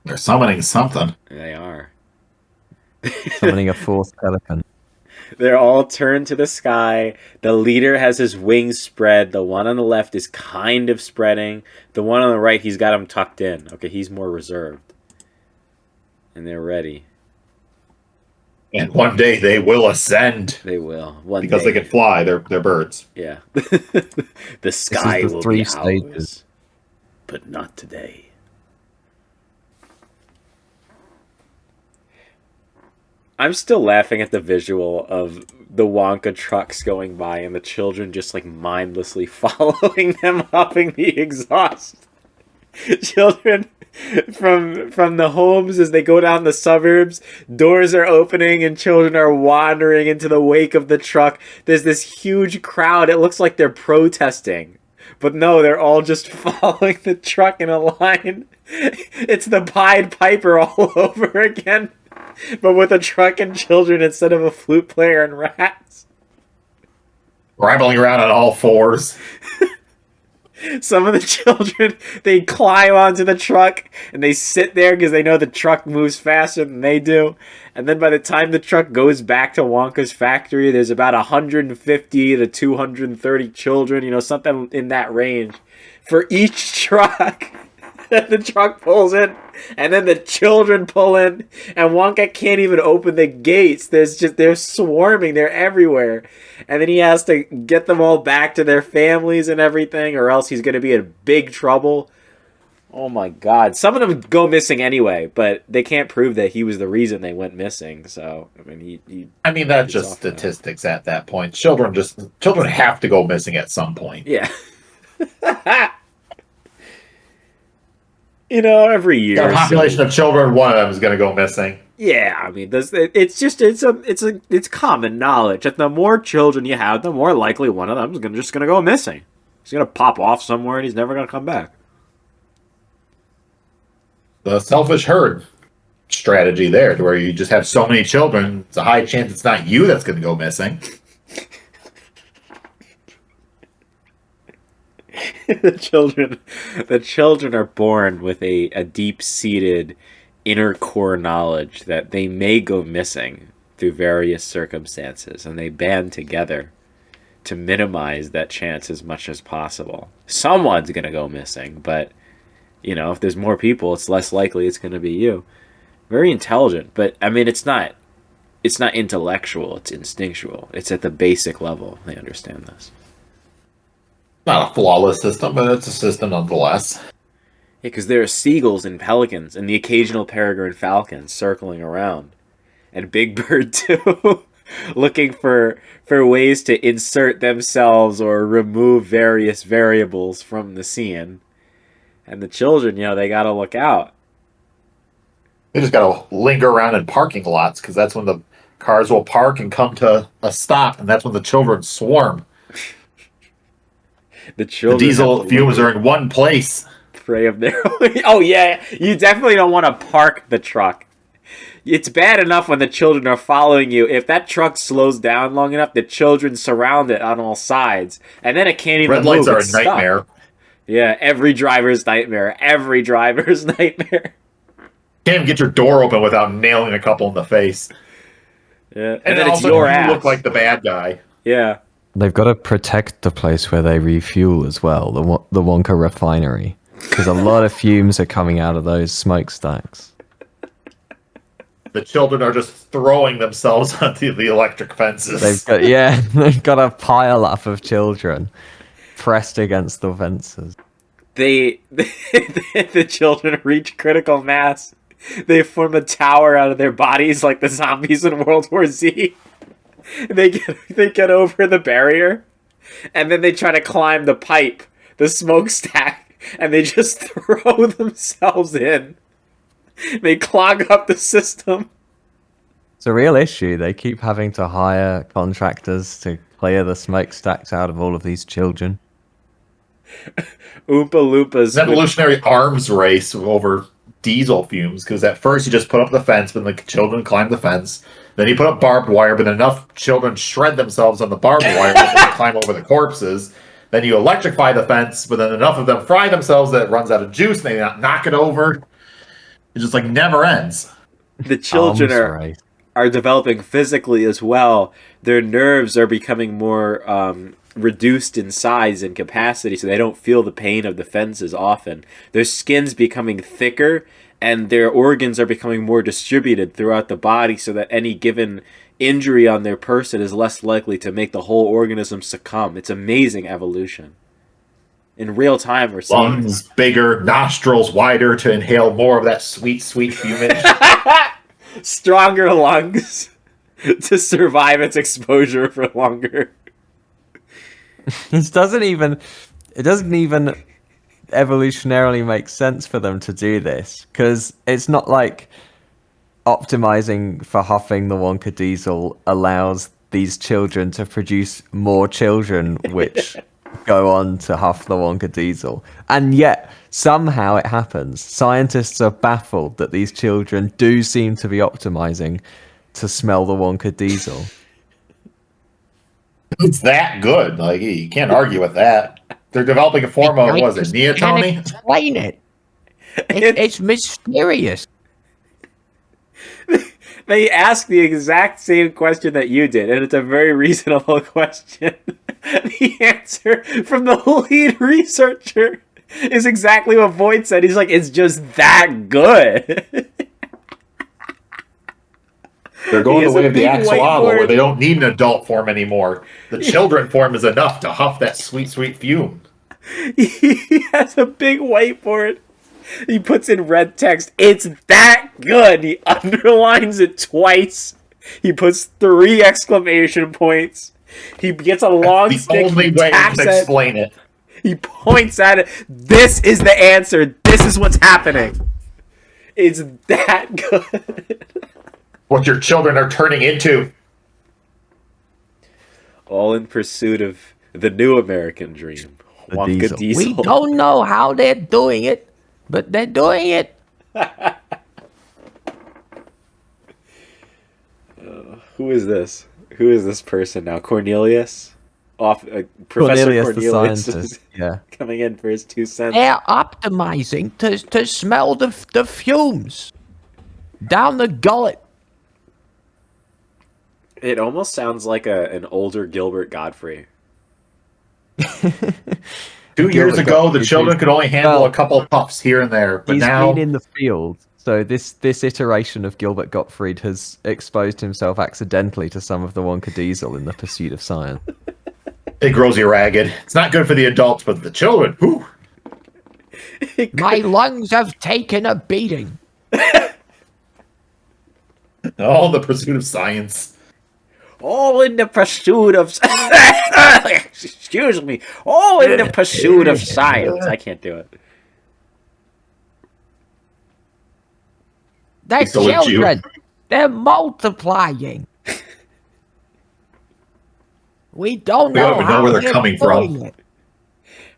Speaker 2: They're summoning something.
Speaker 1: They are.
Speaker 3: Summoning a 4th pelican.
Speaker 1: They're all turned to the sky. The leader has his wings spread. The one on the left is kind of spreading. The one on the right, he's got them tucked in. Okay, he's more reserved. And they're ready.
Speaker 2: And one day they will ascend.
Speaker 1: They will.
Speaker 2: Because they can fly. They're birds.
Speaker 1: Yeah. The sky will be ours. But not today. I'm still laughing at the visual of the Wonka trucks going by and the children just like mindlessly following them, hopping the exhaust. Children from the homes as they go down the suburbs, doors are opening and children are wandering into the wake of the truck. There's this huge crowd. It looks like they're protesting. But no, they're all just following the truck in a line. It's the Pied Piper all over again. But with a truck and children instead of a flute player and rats.
Speaker 2: Rambling around on all fours.
Speaker 1: Some of the children, they climb onto the truck and they sit there because they know the truck moves faster than they do. And then by the time the truck goes back to Wonka's factory, there's about 150 to 230 children, you know, something in that range for each truck. The truck pulls in, and then the children pull in, and Wonka can't even open the gates. They're swarming, they're everywhere. And then he has to get them all back to their families and everything, or else he's going to be in big trouble. Oh my god. Some of them go missing anyway, but they can't prove that he was the reason they went missing. So, I mean,
Speaker 2: that's just statistics at that point. Children have to go missing at some point.
Speaker 1: Yeah. You know, every year.
Speaker 2: Got a population of children, one of them is going to go missing.
Speaker 1: Yeah, I mean, it's common knowledge that the more children you have, the more likely one of them is just going to go missing. He's going to pop off somewhere and he's never going to come back.
Speaker 2: The selfish herd strategy there, to where you just have so many children, it's a high chance it's not you that's going to go missing.
Speaker 1: The children are born with a deep-seated inner core knowledge that they may go missing through various circumstances, and they band together to minimize that chance as much as possible. Someone's going to go missing, but, you know, if there's more people, it's less likely it's going to be you. Very intelligent, but, I mean, it's not intellectual, it's instinctual. It's at the basic level they understand this.
Speaker 2: Not a flawless system, but it's a system nonetheless.
Speaker 1: Yeah, because there are seagulls and pelicans and the occasional peregrine falcon circling around. And Big Bird, too, looking for ways to insert themselves or remove various variables from the scene. And the children, you know, they got to look out.
Speaker 2: They just got to linger around in parking lots, because that's when the cars will park and come to a stop, and that's when the children swarm.
Speaker 1: The
Speaker 2: diesel fumes are in one place.
Speaker 1: Prey of their Oh yeah, you definitely don't want to park the truck. It's bad enough when the children are following you. If that truck slows down long enough, the children surround it on all sides, and then it can't even move.
Speaker 2: Red lights are a nightmare.
Speaker 1: Yeah, every driver's nightmare. Every driver's nightmare.
Speaker 2: Can't even get your door open without nailing a couple in the face.
Speaker 1: Yeah,
Speaker 2: and then it's your ass. You look like the bad guy.
Speaker 1: Yeah.
Speaker 3: They've got to protect the place where they refuel as well, the Wonka refinery, because a lot of fumes are coming out of those smokestacks.
Speaker 2: The children are just throwing themselves onto the electric fences.
Speaker 3: They've got a pile up of children pressed against the fences.
Speaker 1: The children reach critical mass. They form a tower out of their bodies like the zombies in World War Z. They get over the barrier, and then they try to climb the pipe, the smokestack, and they just throw themselves in. They clog up the system.
Speaker 3: It's a real issue. They keep having to hire contractors to clear the smokestacks out of all of these children.
Speaker 1: Oompa Loompas.
Speaker 2: An evolutionary arms race over diesel fumes, because at first you just put up the fence, but the children climb the fence. Then you put up barbed wire, but enough children shred themselves on the barbed wire that they climb over the corpses. Then you electrify the fence, but then enough of them fry themselves that it runs out of juice, and they knock it over. It just like never ends.
Speaker 1: The children are are developing physically as well. Their nerves are becoming more reduced in size and capacity, so they don't feel the pain of the fences often. Their skin's becoming thicker, and their organs are becoming more distributed throughout the body, so that any given injury on their person is less likely to make the whole organism succumb. It's amazing evolution. In real time, we're seeing
Speaker 2: Lungs bigger, nostrils wider to inhale more of that sweet, sweet fumage.
Speaker 1: stronger lungs to survive its exposure for longer.
Speaker 3: It doesn't even evolutionarily make sense for them to do this, because it's not like optimizing for huffing the Wonka Diesel allows these children to produce more children which go on to huff the Wonka Diesel. And yet, somehow it happens. Scientists are baffled that these children do seem to be optimizing to smell the Wonka Diesel.
Speaker 2: It's that good. Like, you can't argue with that. They're developing a form of, what is it,
Speaker 5: Can't
Speaker 2: neotony?
Speaker 5: explain it. It's mysterious.
Speaker 1: They ask the exact same question that you did, and it's a very reasonable question. The answer from the lead researcher is exactly what Voight said. He's like, it's just that good.
Speaker 2: They're going the way of the axolotl,
Speaker 1: whiteboard.
Speaker 2: where they don't need an adult form anymore. The children form is enough to huff that sweet, sweet fume.
Speaker 1: He has a big whiteboard. He puts in red text, it's that good. He underlines it twice. He puts 3 exclamation points. He gets a long
Speaker 2: That's
Speaker 1: stick.
Speaker 2: the only
Speaker 1: He
Speaker 2: way
Speaker 1: taps
Speaker 2: to
Speaker 1: it.
Speaker 2: explain it.
Speaker 1: He points at it. This is the answer. This is what's happening. It's that good.
Speaker 2: What your children are turning into.
Speaker 1: All in pursuit of the new American dream.
Speaker 3: The
Speaker 1: Wonka
Speaker 3: Diesel.
Speaker 1: Diesel.
Speaker 5: We don't know how they're doing it, but they're doing it.
Speaker 1: Who is this? Who is this person now? Cornelius? Professor
Speaker 3: Cornelius the
Speaker 1: Cornelius
Speaker 3: scientist.
Speaker 1: is
Speaker 3: Yeah.
Speaker 1: coming in for his 2 cents.
Speaker 5: They're optimizing to smell the fumes down the gullet.
Speaker 1: It almost sounds like an older Gilbert Godfrey.
Speaker 2: 2 years ago, the
Speaker 3: Godfrey,
Speaker 2: children could only handle
Speaker 3: well,
Speaker 2: a couple of puffs here and there, but
Speaker 3: He's
Speaker 2: now
Speaker 3: been in the field, so this iteration of Gilbert Gottfried has exposed himself accidentally to some of the Wonka Diesel in the pursuit of science.
Speaker 2: it grows you ragged. It's not good for the adults, but the children, whew.
Speaker 5: My lungs have taken a beating.
Speaker 2: Oh, the pursuit of science.
Speaker 1: All in the pursuit of... Excuse me. All in the pursuit of science. I can't do it.
Speaker 5: They're
Speaker 2: So would you.
Speaker 5: children. They're multiplying. We don't
Speaker 2: We don't
Speaker 5: know
Speaker 2: even know
Speaker 5: how
Speaker 2: where they're coming from.
Speaker 5: doing it.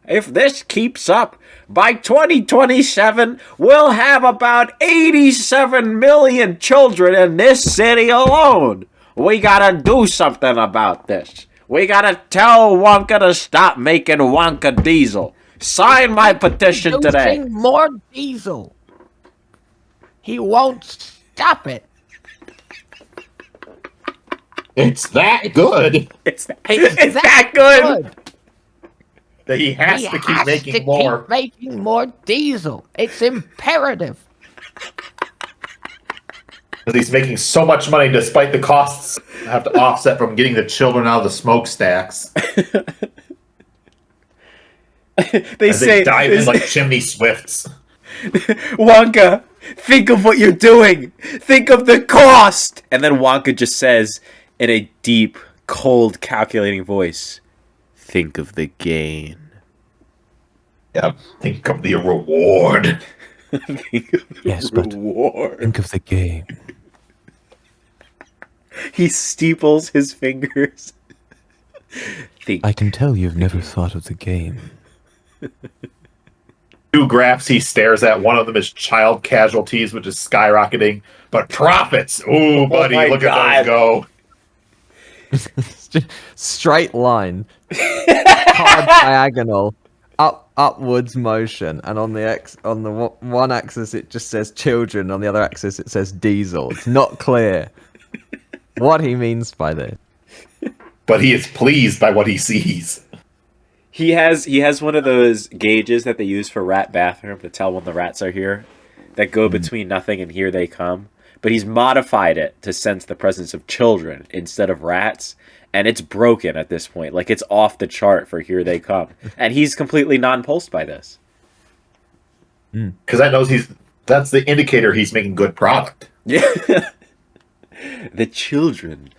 Speaker 1: If this keeps up, by 2027, we'll have about 87 million children in this city alone. We gotta do something about this. We gotta tell Wonka to stop making Wonka Diesel. Sign my petition today.
Speaker 5: Producing more diesel. He won't stop it.
Speaker 2: It's that good
Speaker 1: It's that good.
Speaker 2: that he has
Speaker 5: He
Speaker 2: to keep
Speaker 5: has
Speaker 2: making
Speaker 5: to
Speaker 2: more.
Speaker 5: keep making more diesel. It's imperative.
Speaker 2: Because he's making so much money despite the costs I have to offset from getting the children out of the smokestacks.
Speaker 1: They
Speaker 2: As
Speaker 1: say,
Speaker 2: they dive in like chimney swifts.
Speaker 1: Wonka, think of what you're doing. Think of the cost. And then Wonka just says in a deep, cold, calculating voice, think of the gain.
Speaker 2: Yep. Think of the reward.
Speaker 1: Think of the
Speaker 3: Yes, but
Speaker 1: reward.
Speaker 3: think of the game.
Speaker 1: He steeples his fingers. Think.
Speaker 3: I can tell you've never thought of the game.
Speaker 2: 2 graphs he stares at. One of them is child casualties, which is skyrocketing. But profits! Ooh, buddy,
Speaker 1: my
Speaker 2: look
Speaker 1: God.
Speaker 2: at those go.
Speaker 3: Straight line, hard diagonal, upwards motion, and on the one axis it just says children, on the other axis it says diesel. It's not clear. what he means by this.
Speaker 2: But he is pleased by what he sees.
Speaker 1: He has one of those gauges that they use for rat bathroom to tell when the rats are here, that go between nothing and here they come. But he's modified it to sense the presence of children instead of rats, and it's broken at this point. Like, it's off the chart for here they come. And he's completely non-pulsed by this.
Speaker 2: Because that knows that's the indicator he's making good product.
Speaker 1: Yeah. The children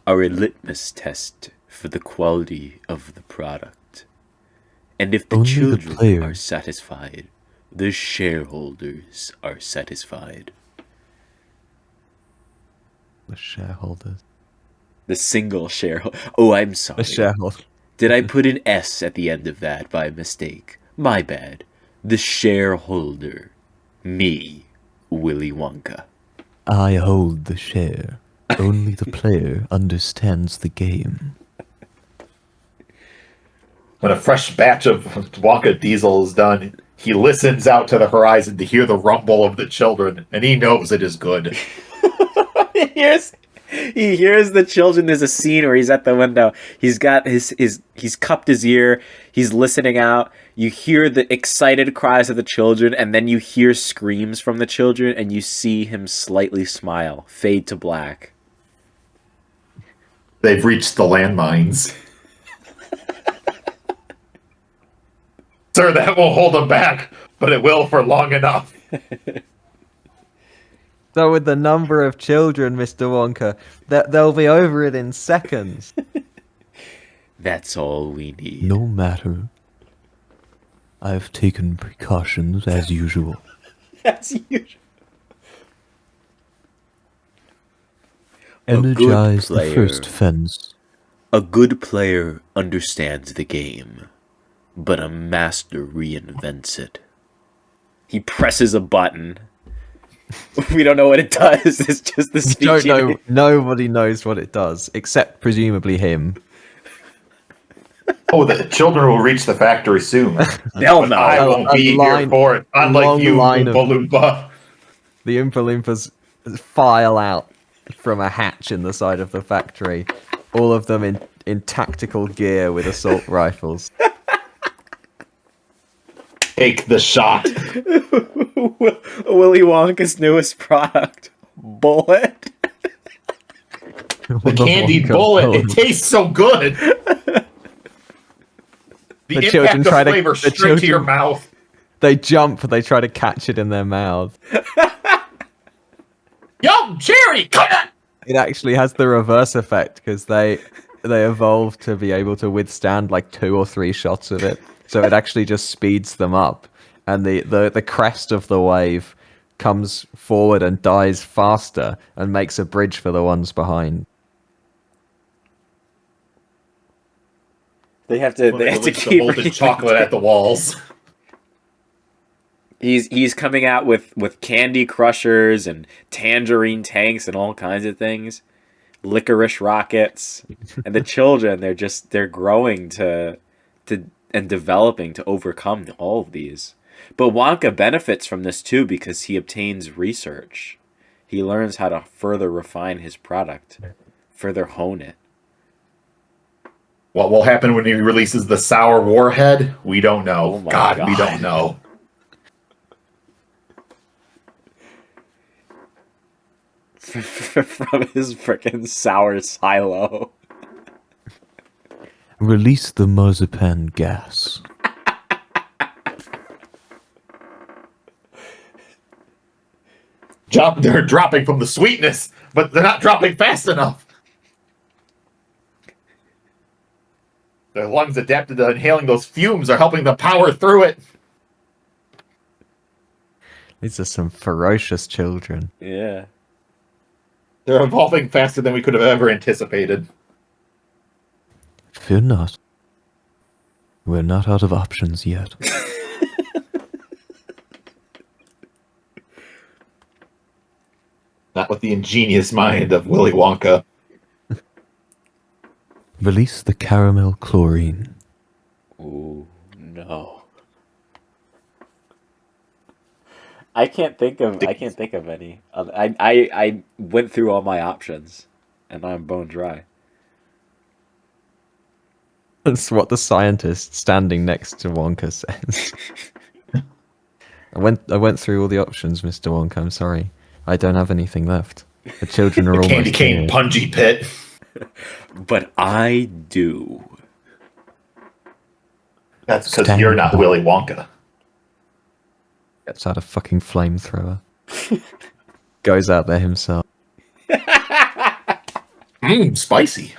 Speaker 1: are a litmus test for the quality of the product. And if the
Speaker 5: Only the
Speaker 1: children
Speaker 5: player.
Speaker 1: are satisfied, the shareholders are satisfied.
Speaker 3: The shareholders.
Speaker 1: The single shareholder. Oh, I'm sorry.
Speaker 3: The shareholder.
Speaker 1: Did I put an S at the end of that by mistake? My bad. The shareholder. Me, Willy Wonka.
Speaker 5: I hold the share. Only the player understands the game.
Speaker 2: When a fresh batch of Wonka Diesel is done, he listens out to the horizon to hear the rumble of the children, and he knows it is good.
Speaker 1: He hears the children. There's a scene where he's at the window. He's got he's cupped his ear. He's listening out. You hear the excited cries of the children, and then you hear screams from the children, and you see him slightly smile, fade to black.
Speaker 2: They've reached the landmines. Sir, that won't hold them back, but it will for long enough.
Speaker 3: So with the number of children, Mr. Wonka, they'll be over it in seconds.
Speaker 1: That's all we need.
Speaker 5: No matter. I have taken precautions as usual.
Speaker 1: That's usual.
Speaker 5: Energize the
Speaker 1: player.
Speaker 5: first fence.
Speaker 1: A good player understands the game, but a master reinvents it. He presses a button. We don't know what it does. It's just the speech.
Speaker 3: Don't know. Nobody knows what it does, except presumably him.
Speaker 2: Oh, the children will reach the factory soon.
Speaker 1: They'll
Speaker 2: But
Speaker 1: know.
Speaker 2: I won't be here for it, unlike you,
Speaker 3: line of-
Speaker 2: Oompa Loompa.
Speaker 3: The Oompa Loompas file out from a hatch in the side of the factory, all of them in tactical gear with assault rifles.
Speaker 2: Take the shot.
Speaker 1: Willy Wonka's newest product, bullet.
Speaker 2: The candied
Speaker 3: Wonka
Speaker 2: bullet. It tastes so good. The impact
Speaker 3: children
Speaker 2: of
Speaker 3: try to-
Speaker 2: flavor
Speaker 3: the
Speaker 2: straight to
Speaker 3: children-
Speaker 2: your mouth.
Speaker 3: They jump, they try to catch it in their mouth.
Speaker 2: Yum, cherry, cut it.
Speaker 3: It actually has the reverse effect because they evolved to be able to withstand like 2 or 3 shots of it. So it actually just speeds them up, and the crest of the wave comes forward and dies faster and makes a bridge for the ones behind.
Speaker 1: They have to. They have to
Speaker 2: Release the
Speaker 1: keep
Speaker 2: molten chocolate at the walls.
Speaker 1: He's coming out with candy crushers and tangerine tanks and all kinds of things, licorice rockets, and the children they're growing to and developing to overcome all of these. But Wonka benefits from this too because he obtains research. He learns how to further refine his product, further hone it.
Speaker 2: What will happen when he releases the sour warhead? We don't know.
Speaker 1: Oh my
Speaker 2: God, we
Speaker 1: God.
Speaker 2: don't know.
Speaker 1: From his frickin' sour silo.
Speaker 5: Release the marzipan gas.
Speaker 2: They're dropping from the sweetness, but they're not dropping fast enough. Their lungs adapted to inhaling those fumes are helping them power through it.
Speaker 3: These are some ferocious children.
Speaker 1: Yeah.
Speaker 2: They're evolving faster than we could have ever anticipated.
Speaker 5: Fear not. We're not out of options yet.
Speaker 2: Not with the ingenious mind of Willy Wonka.
Speaker 5: Release the caramel chlorine.
Speaker 1: Ooh, no. I can't think of any. I went through all my options. and I'm bone dry.
Speaker 3: That's what the scientist standing next to Wonka says. I went through all the options, Mr. Wonka. I'm sorry. I don't have anything left. The children are
Speaker 2: The candy
Speaker 3: almost
Speaker 2: cane
Speaker 3: here.
Speaker 2: punji pit.
Speaker 1: But I do.
Speaker 2: That's because
Speaker 3: Stand
Speaker 2: you're not
Speaker 3: back.
Speaker 2: Willy Wonka.
Speaker 3: Gets out a fucking flamethrower. Goes out there himself.
Speaker 2: Spicy.